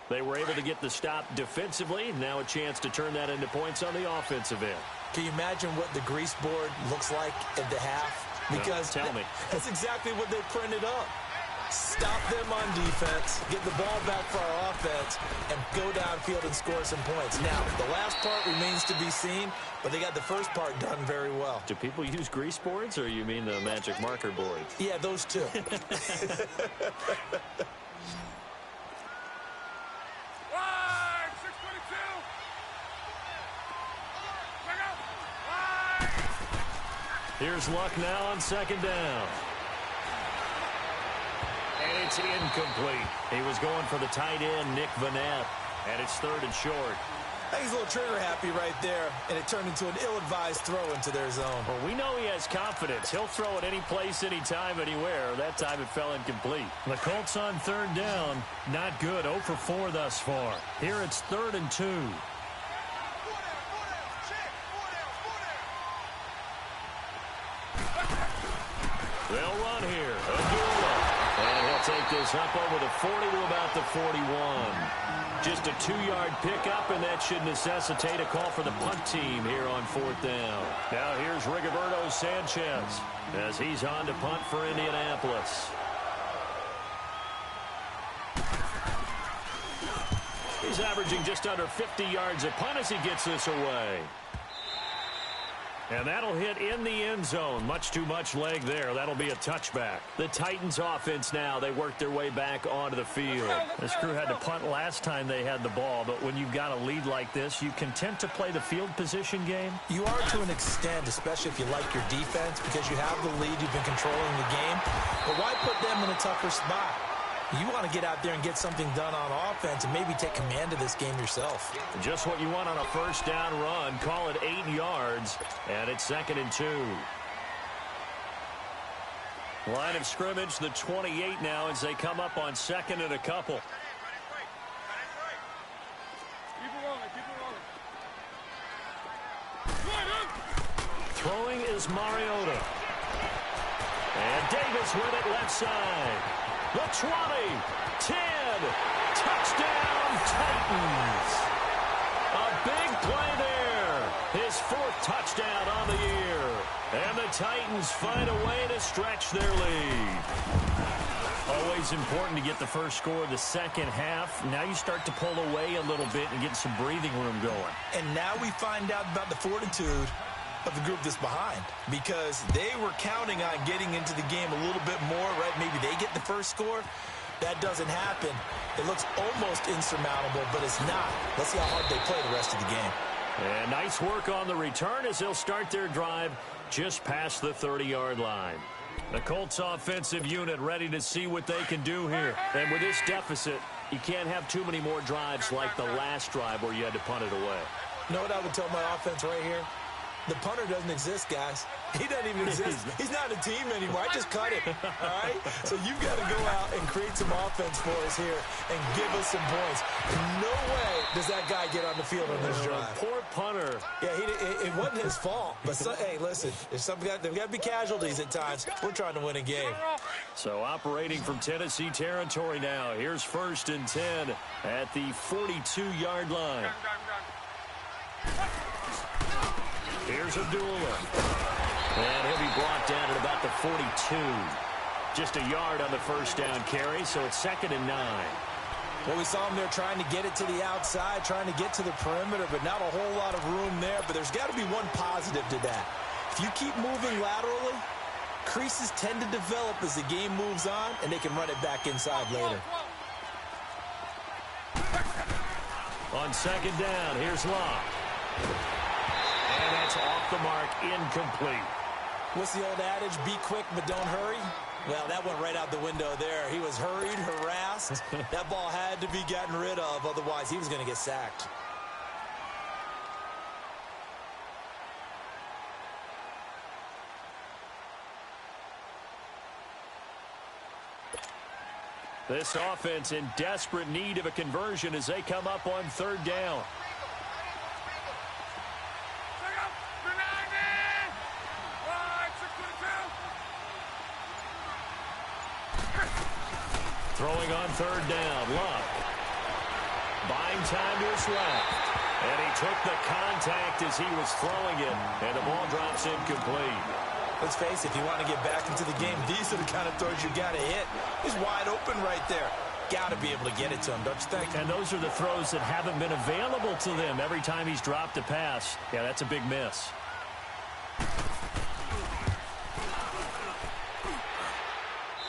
They were able to get the stop defensively. Now a chance to turn that into points on the offensive end. Can you imagine what the grease board looks like at the half? Because tell me. That's exactly what they printed up. Stop them on defense, get the ball back for our offense, and go downfield and score some points. Now, the last part remains to be seen, but they got the first part done very well. Do people use grease boards, or you mean the magic marker boards? Yeah, those two. Here's Luck now on second down. And it's incomplete. He was going for the tight end, Nick Vanette. And it's third and short. I think he's a little trigger happy right there, and it turned into an ill-advised throw into their zone. Well, we know he has confidence. He'll throw it any place, anytime, anywhere. That time it fell incomplete. The Colts on third down. Not good. 0 for 4 thus far. Here it's 3rd and 2. They'll run here. And he'll take this up over the 40 to about the 41. Just a 2-yard pickup, and that should necessitate a call for the punt team here on 4th down. Now here's Rigoberto Sanchez as he's on to punt for Indianapolis. He's averaging just under 50 yards a punt as he gets this away. And that'll hit in the end zone. Much too much leg there. That'll be a touchback. The Titans offense now, they work their way back onto the field. This crew had to punt last time they had the ball, but when you've got a lead like this, you content to play the field position game? You are to an extent, especially if you like your defense, because you have the lead, you've been controlling the game. But why put them in a tougher spot? You want to get out there and get something done on offense and maybe take command of this game yourself. Just what you want on a first down run. Call it 8 yards, and it's 2nd and 2. Line of scrimmage, the 28 now as they come up on 2nd and a couple. Throwing is Mariota. And Davis with it left side. The 20, 10, touchdown Titans. A big play there. His 4th touchdown on the year. And the Titans find a way to stretch their lead. Always important to get the first score of the second half. Now you start to pull away a little bit and get some breathing room going. And now we find out about the fortitude of the group that's behind, because they were counting on getting into the game a little bit more, right? Maybe they get the first score. That doesn't happen. It looks almost insurmountable, but it's not. Let's see how hard they play the rest of the game. And nice work on the return as they'll start their drive just past the 30-yard line. The Colts offensive unit ready to see what they can do here. And with this deficit, you can't have too many more drives like the last drive where you had to punt it away. You know what I would tell my offense right here? The punter doesn't exist, guys. He doesn't even exist. He's not a team anymore. I just cut him, all right? So you've got to go out and create some offense for us here and give us some points. No way does that guy get on the field on this drive. Poor punter. Yeah, it wasn't his fault. But, hey, listen, there's got to be casualties at times. We're trying to win a game. So operating from Tennessee territory now. Here's 1st and 10 at the 42-yard line. Here's Abdullah. And he'll be brought down at about the 42. Just a yard on the first down carry, so it's 2nd and 9. Well, we saw him there trying to get it to the outside, trying to get to the perimeter, but not a whole lot of room there. But there's got to be one positive to that. If you keep moving laterally, creases tend to develop as the game moves on, and they can run it back inside later. On 2nd down, here's Locke. And that's off the mark, incomplete. What's the old adage? Be quick, but don't hurry. Well, that went right out the window there. He was hurried, harassed. That ball had to be gotten rid of, otherwise he was going to get sacked. This offense in desperate need of a conversion as they come up on 3rd down. Throwing on 3rd down, Luck. Buying time to his left. And he took the contact as he was throwing it, and the ball drops incomplete. Let's face it, if you want to get back into the game, these are the kind of throws you got to hit. He's wide open right there. Got to be able to get it to him, don't you think? And those are the throws that haven't been available to them every time he's dropped a pass. Yeah, that's a big miss.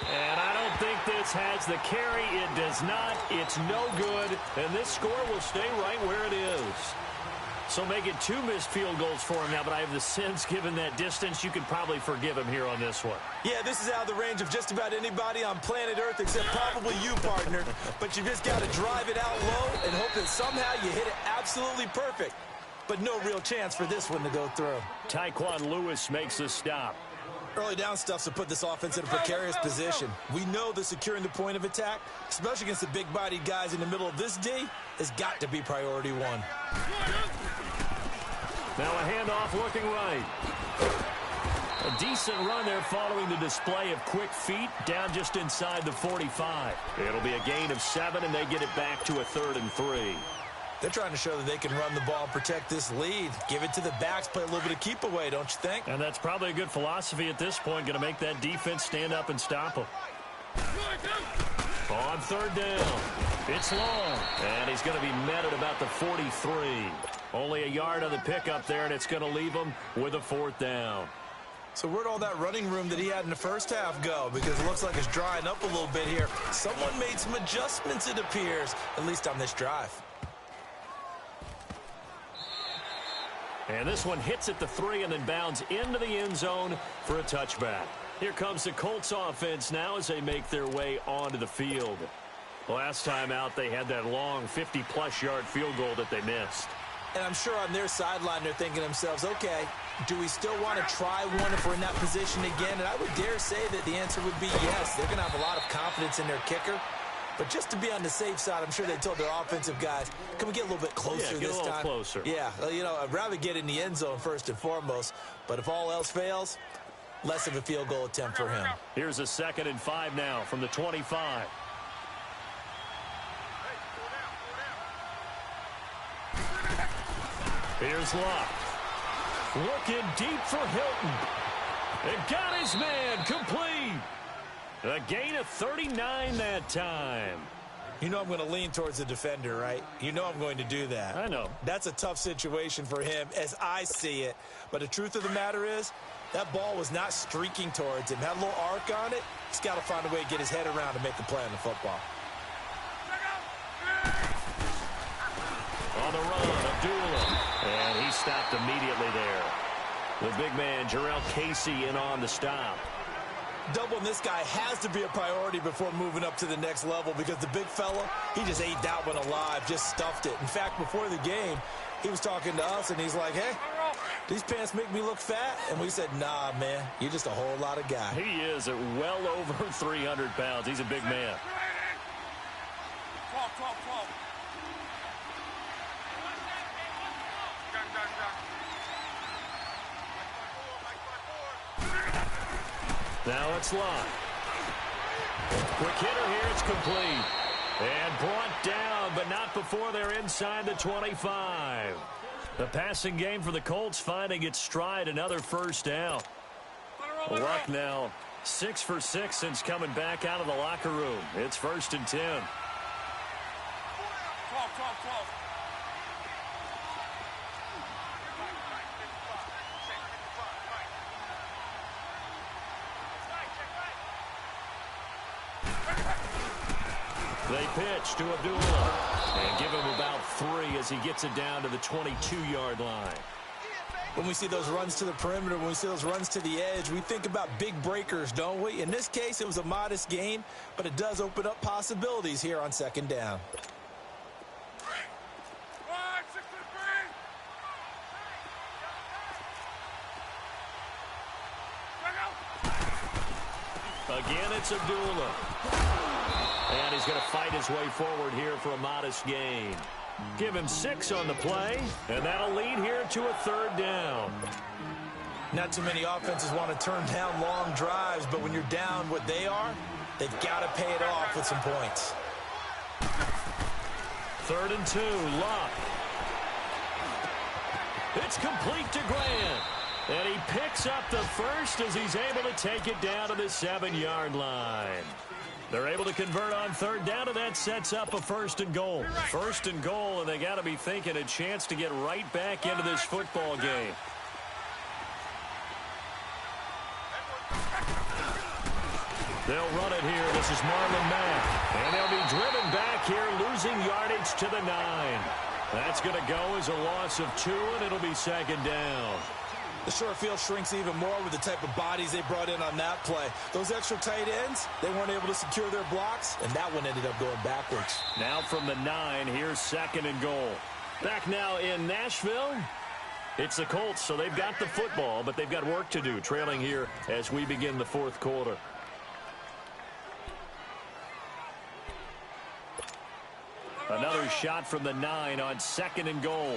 And I don't think this has the carry. It does not. It's no good. And this score will stay right where it is. So making 2 missed field goals for him now, but I have the sense, given that distance, you could probably forgive him here on this one. Yeah, this is out of the range of just about anybody on planet Earth except probably you, partner. But you just got to drive it out low and hope that somehow you hit it absolutely perfect. But no real chance for this one to go through. Tyquan Lewis makes the stop. Early down stuff to put this offense in a precarious position. We know that securing the point of attack, especially against the big-bodied guys in the middle of this D, has got to be priority 1. Now a handoff looking right. A decent run there following the display of quick feet down just inside the 45. It'll be a gain of 7, and they get it back to a 3rd and 3. They're trying to show that they can run the ball and protect this lead. Give it to the backs, play a little bit of keep away, don't you think? And that's probably a good philosophy at this point, going to make that defense stand up and stop them. On 3rd down, it's long, and he's going to be met at about the 43. Only a yard on the pickup there, and it's going to leave him with a 4th down. So where'd all that running room that he had in the first half go? Because it looks like it's drying up a little bit here. Someone made some adjustments, it appears, at least on this drive. And this one hits at the 3 and then bounds into the end zone for a touchback. Here comes the Colts offense now as they make their way onto the field. Last time out, they had that long 50-plus yard field goal that they missed. And I'm sure on their sideline they're thinking to themselves, okay, do we still want to try one if we're in that position again? And I would dare say that the answer would be yes. They're going to have a lot of confidence in their kicker. But just to be on the safe side, I'm sure they told their offensive guys, can we get a little bit closer this time? Closer. Yeah, you know, I'd rather get in the end zone first and foremost. But if all else fails, less of a field goal attempt for him. Here's a 2nd and 5 now from the 25. Here's Luck. Looking deep for Hilton. And got his man complete. A gain of 39 that time. You know I'm going to lean towards the defender, right? You know I'm going to do that. I know. That's a tough situation for him as I see it. But the truth of the matter is, that ball was not streaking towards him. Had a little arc on it. He's got to find a way to get his head around to make the play on the football. On the run, Abdullah. And he stopped immediately there. The big man, Jarrell Casey, in on the stop. Doubling this guy has to be a priority before moving up to the next level because the big fella, he just ate that one alive, just stuffed it. In fact, before the game, he was talking to us, and he's like, hey, these pants make me look fat? And we said, nah, man, you're just a whole lot of guy. He is at well over 300 pounds. He's a big man. Now it's Locke. Quick hitter here. It's complete. And brought down, but not before they're inside the 25. The passing game for the Colts finding its stride. Another 1st down. Luck now 6 for 6 since coming back out of the locker room. It's 1st and 10. They pitch to Abdullah and give him about 3 as he gets it down to the 22-yard line. When we see those runs to the perimeter, when we see those runs to the edge, we think about big breakers, don't we? In this case, it was a modest gain, but it does open up possibilities here on 2nd down. Again, it's Abdullah. And he's going to fight his way forward here for a modest gain. Give him 6 on the play, and that'll lead here to a 3rd down. Not too many offenses want to turn down long drives, but when you're down what they are, they've got to pay it off with some points. 3rd and 2, Luck. It's complete to Grant. And he picks up the first as he's able to take it down to the 7-yard line. They're able to convert on third down, and that sets up a first and goal. First and goal, and they got to be thinking a chance to get right back into this football game. They'll run it here. This is Marlon Mack. And they'll be driven back here, losing yardage to the 9. That's going to go as a loss of 2, and it'll be second down. The short field shrinks even more with the type of bodies they brought in on that play. Those extra tight ends, they weren't able to secure their blocks, and that one ended up going backwards. Now from the 9, here's second and goal. Back now in Nashville. It's the Colts, so they've got the football, but they've got work to do, trailing here as we begin the fourth quarter. Another shot from the 9 on second and goal.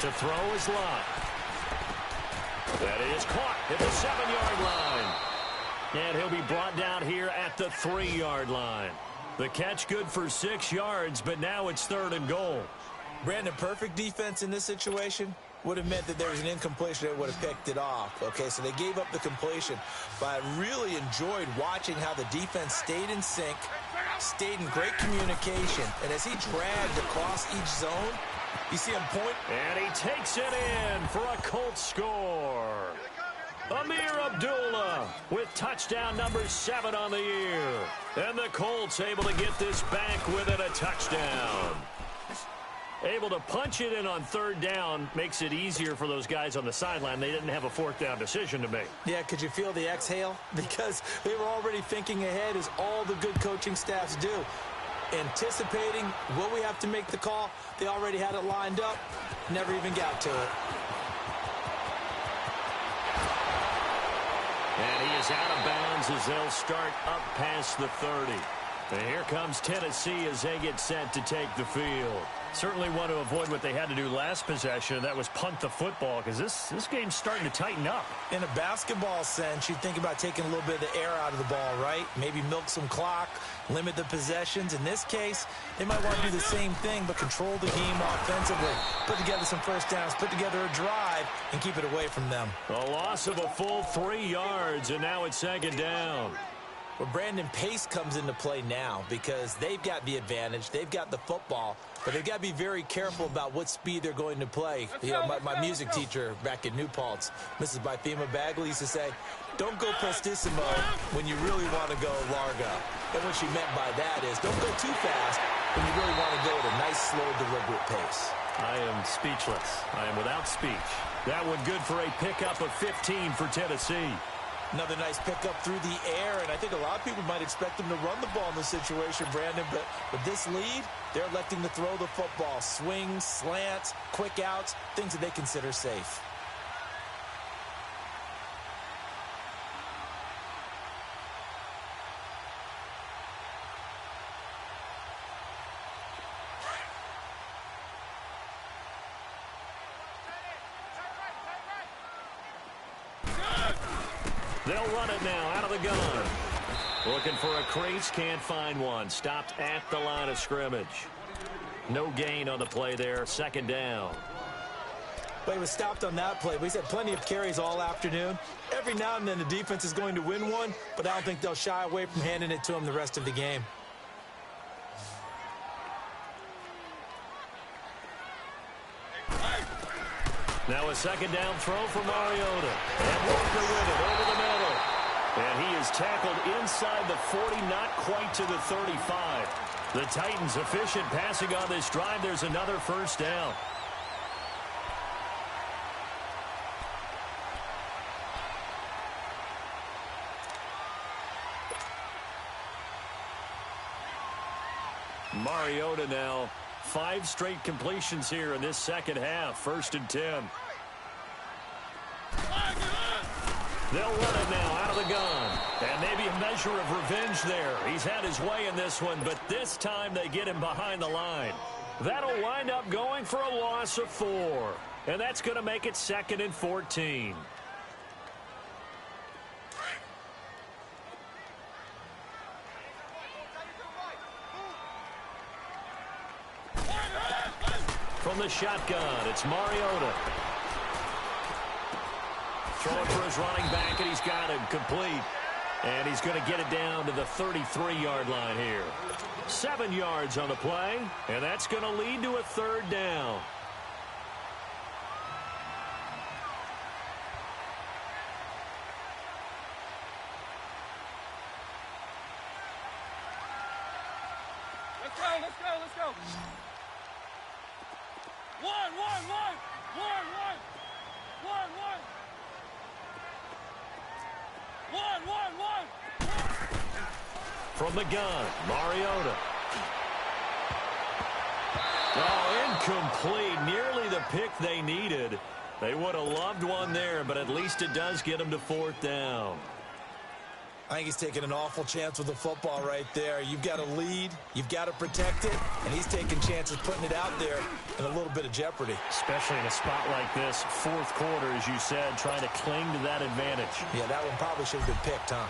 To throw is Lott. That is caught at the 7-yard line. And he'll be brought down here at the 3-yard line. The catch good for 6 yards, but now it's third and goal. Brandon, perfect defense in this situation would have meant that there was an incompletion that would have picked it off. Okay, so they gave up the completion. But I really enjoyed watching how the defense stayed in sync, stayed in great communication. And as he dragged across each zone, you see him point. And he takes it in for a Colts score. Amir Abdullah with touchdown number 7 on the year. And the Colts able to get this back within a touchdown. Able to punch it in on third down makes it easier for those guys on the sideline. They didn't have a fourth down decision to make. Yeah, could you feel the exhale? Because they were already thinking ahead, as all the good coaching staffs do. Anticipating, will we have to make the call? They already had it lined up. Never even got to it. And he is out of bounds as they'll start up past the 30. And here comes Tennessee as they get set to take the field. Certainly want to avoid what they had to do last possession, and that was punt the football, because this game's starting to tighten up. In a basketball sense, you'd think about taking a little bit of the air out of the ball, right? Maybe milk some clock, limit the possessions. In this case, they might want to do the same thing, but control the game offensively. Put together some first downs, put together a drive, and keep it away from them. A loss of a full 3 yards, and now it's second down. Well, Brandon, pace comes into play now because they've got the advantage. They've got the football, but they've got to be very careful about what speed they're going to play. You know, my music teacher back in New Paltz, Mrs. Bythema Bagley, used to say, don't go prestissimo when you really want to go largo. And what she meant by that is don't go too fast when you really want to go at a nice, slow, deliberate pace. I am speechless. I am without speech. That one good for a pickup of 15 for Tennessee. Another nice pickup through the air, and I think a lot of people might expect them to run the ball in this situation, Brandon, but with this lead, they're electing to throw the football. Swings, slants, quick outs, things that they consider safe. They'll run it now out of the gun. Looking for a crease, can't find one. Stopped at the line of scrimmage. No gain on the play there. Second down. Well, he was stopped on that play, but he's had plenty of carries all afternoon. Every now and then the defense is going to win one, but I don't think they'll shy away from handing it to him the rest of the game. Now a second down throw for Mariota. And Walker with it over the middle. And he is tackled inside the 40, not quite to the 35. The Titans efficient passing on this drive. There's another first down. Mariota now. 5 straight completions here in this second half. First and 10. They'll run it now out of the gun. And maybe a measure of revenge there. He's had his way in this one, but this time they get him behind the line. That'll wind up going for a loss of 4. And that's going to make it second and 14. from the shotgun. It's Mariota. Throwing for his running back, and he's got him complete. And he's going to get it down to the 33-yard line here. 7 yards on the play, and that's going to lead to a third down. Let's go. One. From the gun, Mariota. Oh, incomplete. Nearly the pick they needed. They would have loved one there, but at least it does get them to fourth down. I think he's taking an awful chance with the football right there. You've got a lead, you've got to protect it, and he's taking chances putting it out there in a little bit of jeopardy. Especially in a spot like this, fourth quarter, as you said, trying to cling to that advantage. Yeah, that one probably should have been picked, huh?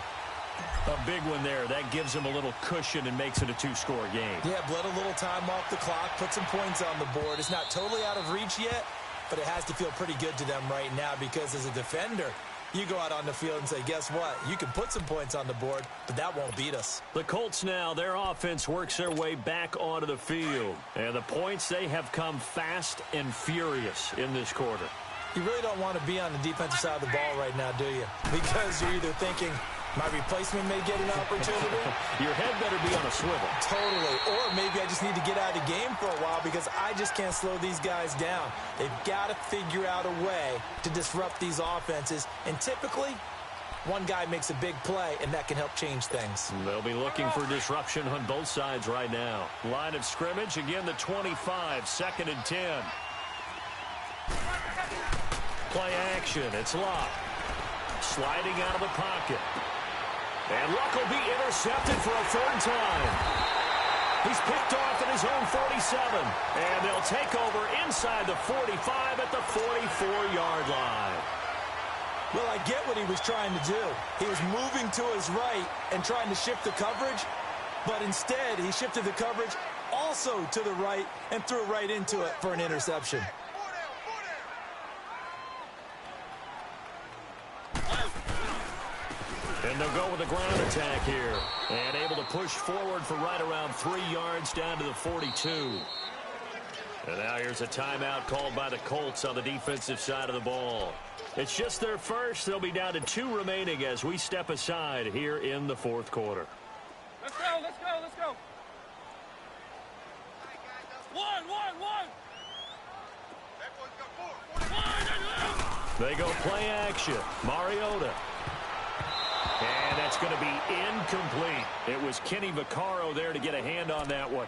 A big one there. That gives him a little cushion and makes it a two-score game. Yeah, bled a little time off the clock, put some points on the board. It's not totally out of reach yet, but it has to feel pretty good to them right now because as a defender, you go out on the field and say, guess what? You can put some points on the board, but that won't beat us. The Colts now, their offense works their way back onto the field. And the points, they have come fast and furious in this quarter. You really don't want to be on the defensive side of the ball right now, do you? Because you're either thinking, my replacement may get an opportunity. Your head better be on a swivel. Totally. Or maybe I just need to get out of the game for a while because I just can't slow these guys down. They've got to figure out a way to disrupt these offenses. And typically, one guy makes a big play, and that can help change things. They'll be looking for disruption on both sides right now. Line of scrimmage, again, the 25, 2nd and 10. Play action. It's Luck. Sliding out of the pocket. And Luck will be intercepted for a third time. He's picked off at his own 47. And they'll take over inside the 45 at the 44-yard line. Well, I get what he was trying to do. He was moving to his right and trying to shift the coverage. But instead, he shifted the coverage also to the right and threw right into it for an interception. And they'll go with a ground attack here. And able to push forward for right around 3 yards down to the 42. And now here's a timeout called by the Colts on the defensive side of the ball. It's just their first. They'll be down to 2 remaining as we step aside here in the fourth quarter. Let's go. One. They go play action. Mariota. And that's going to be incomplete. It was Kenny Vaccaro there to get a hand on that one.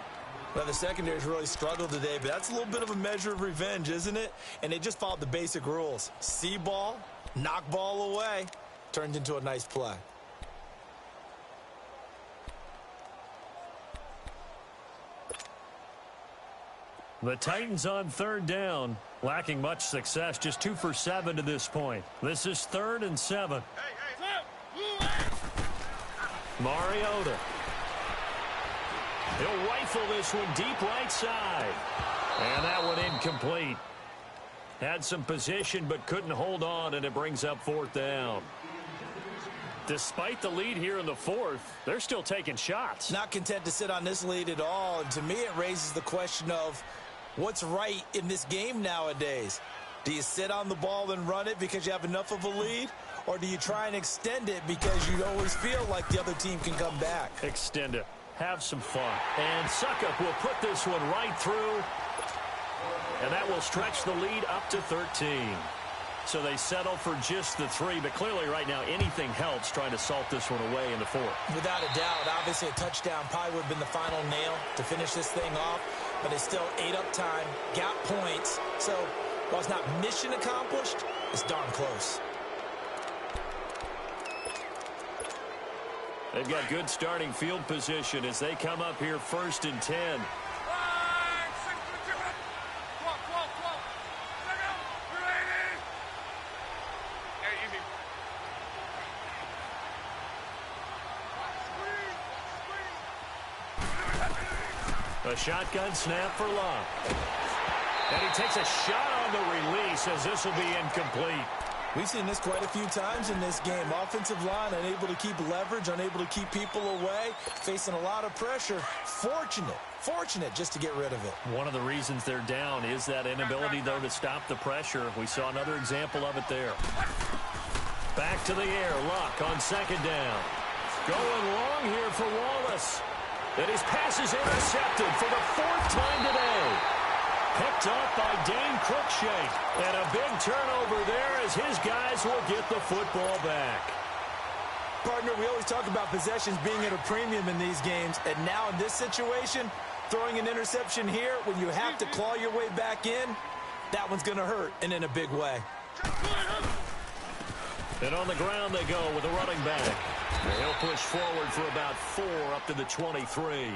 Well, the secondary's really struggled today, but that's a little bit of a measure of revenge, isn't it? And they just followed the basic rules. See ball, knock ball away, turned into a nice play. The Titans on third down, lacking much success, just 2 for 7 to this point. This is 3rd and 7. Mariota. He'll rifle this one deep right side. And that one incomplete. Had some position but couldn't hold on, and it brings up 4th down. Despite the lead here in the 4th, they're still taking shots. Not content to sit on this lead at all. And to me, it raises the question of what's right in this game nowadays. Do you sit on the ball and run it because you have enough of a lead? Or do you try and extend it because you always feel like the other team can come back? Extend it. Have some fun. And Suckup will put this one right through. And that will stretch the lead up to 13. So they settle for just the 3. But clearly right now anything helps trying to salt this one away in the 4th. Without a doubt. Obviously a touchdown probably would have been the final nail to finish this thing off. But it's still ate up time. Got points. So while it's not mission accomplished, it's darn close. They've got good starting field position as they come up here 1st and 10. A shotgun snap for Luck. And he takes a shot on the release as this will be incomplete. We've seen this quite a few times in this game. Offensive line unable to keep leverage, unable to keep people away, facing a lot of pressure. Fortunate just to get rid of it. One of the reasons they're down is that inability, though, to stop the pressure. We saw another example of it there. Back to the air. Luck on second down. Going long here for Wallace. And his pass is intercepted for the 4th time today. Picked up by Dane Cruikshank. And a big turnover there as his guys will get the football back. Partner, we always talk about possessions being at a premium in these games. And now in this situation, throwing an interception here when you have to claw your way back in, that one's going to hurt, and in a big way. And on the ground they go with a running back. He'll push forward for about 4 up to the 23.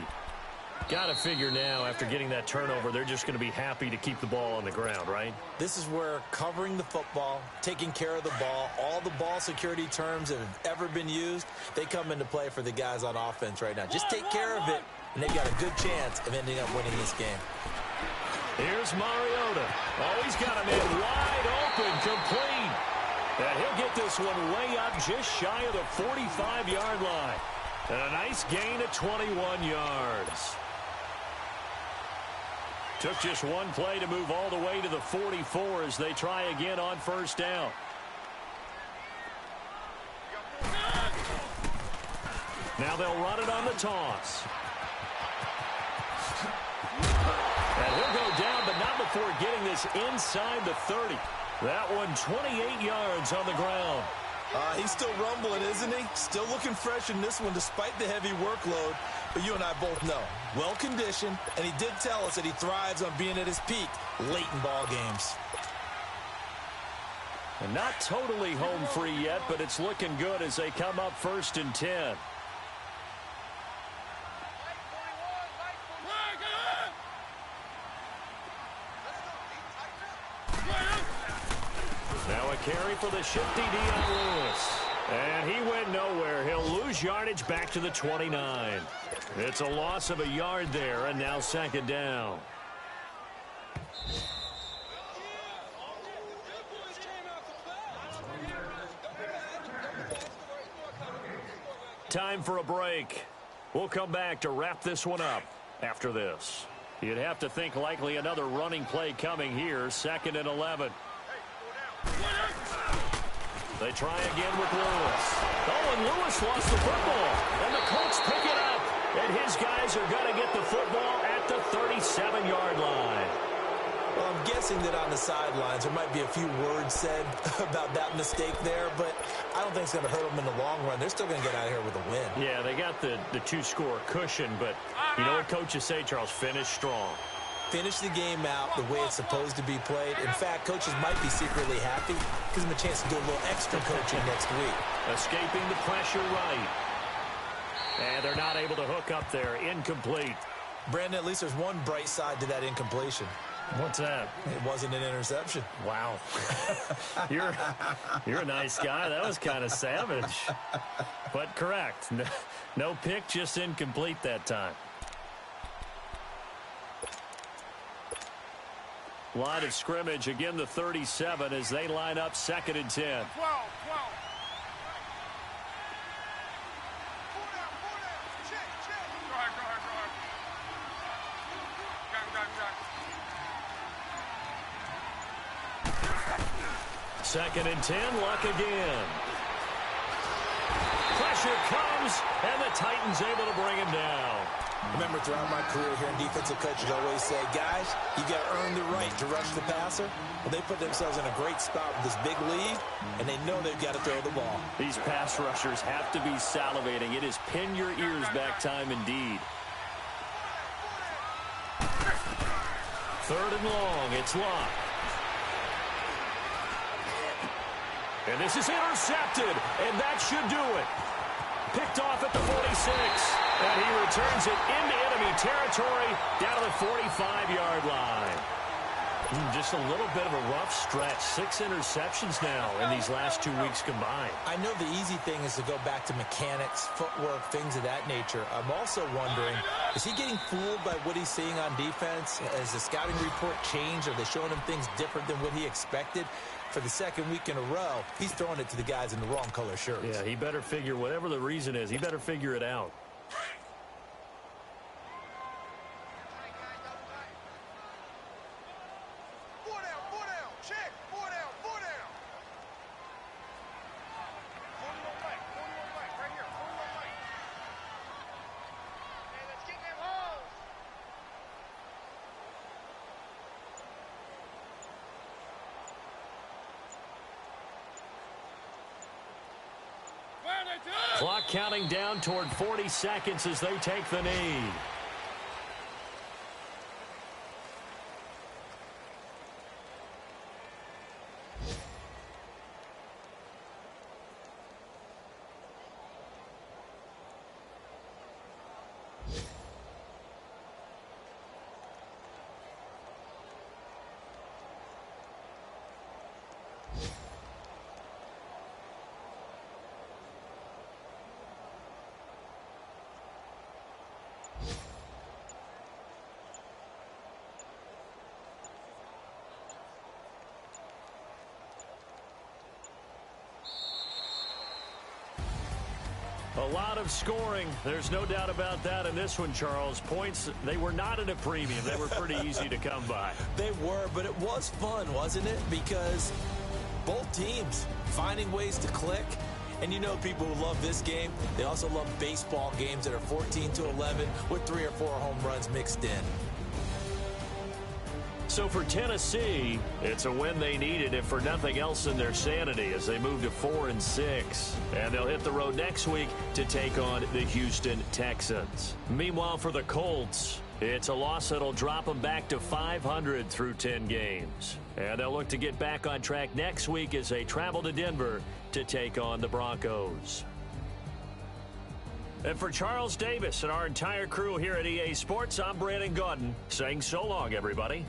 Got to figure now, after getting that turnover, they're just going to be happy to keep the ball on the ground, right? This is where covering the football, taking care of the ball, all the ball security terms that have ever been used, they come into play for the guys on offense right now. Just take care of it, and they've got a good chance of ending up winning this game. Here's Mariota. Oh, he's got a man wide open, complete. And he'll get this one way up just shy of the 45-yard line. And a nice gain of 21 yards. Took just one play to move all the way to the 44 as they try again on first down. Now they'll run it on the toss. And he'll go down, but not before getting this inside the 30. That one 28 yards on the ground. He's still rumbling, isn't he? Still looking fresh in this one despite the heavy workload. But you and I both know, well-conditioned, and he did tell us that he thrives on being at his peak late in ball games. And not totally home free yet, but it's looking good as they come up 1st and 10. Now a carry for the shifty Dion Lewis. And he went nowhere. He'll lose yardage back to the 29. It's a loss of a yard there, and now 2nd down. Time for a break. We'll come back to wrap this one up after this. You'd have to think likely another running play coming here, 2nd and 11. They try again with Lewis. Oh, and Lewis lost the football. And the Colts pick it up. And his guys are going to get the football at the 37-yard line. Well, I'm guessing that on the sidelines there might be a few words said about that mistake there, but I don't think it's going to hurt them in the long run. They're still going to get out of here with a win. Yeah, they got the 2-score cushion, but you know what coaches say, Charles? Finish strong. Finish the game out the way it's supposed to be played. In fact, coaches might be secretly happy. Gives them a chance to do a little extra coaching next week. Escaping the pressure right. And they're not able to hook up there. Incomplete. Brandon, at least there's one bright side to that incompletion. What's that? It wasn't an interception. Wow. You're a nice guy. That was kind of savage. But correct. No pick, just incomplete that time. Line of scrimmage, again the 37 as they line up 2nd and 10. 12. Second and 10, Luck again. Pressure comes, and the Titans able to bring him down. Remember, throughout my career here in defensive coaches always say, guys, you got to earn the right to rush the passer. Well, they put themselves in a great spot with this big lead, and they know they've got to throw the ball. These pass rushers have to be salivating. It is pin your ears back time indeed. 3rd and long, it's Luck. And this is intercepted, and that should do it. Picked off at the 46, and he returns it into enemy territory down to the 45-yard line. Just a little bit of a rough stretch. 6 interceptions now in these last 2 weeks combined. I know the easy thing is to go back to mechanics, footwork, things of that nature. I'm also wondering, is he getting fooled by what he's seeing on defense? Has the scouting report changed? Are they showing him things different than what he expected? For the second week in a row, he's throwing it to the guys in the wrong color shirts. Yeah, he better figure, whatever the reason is, he better figure it out. Clock counting down toward 40 seconds as they take the knee. A lot of scoring. There's no doubt about that in this one, Charles. Points, they were not at a premium. They were pretty easy to come by. They were, but it was fun, wasn't it? Because both teams finding ways to click. And you know people who love this game, they also love baseball games that are 14-11 with 3 or 4 home runs mixed in. So for Tennessee, it's a win they needed, if for nothing else in their sanity, as they move to 4-6. And they'll hit the road next week to take on the Houston Texans. Meanwhile, for the Colts, it's a loss that'll drop them back to 500 through 10 games. And they'll look to get back on track next week as they travel to Denver to take on the Broncos. And for Charles Davis and our entire crew here at EA Sports, I'm Brandon Gaudin saying so long, everybody.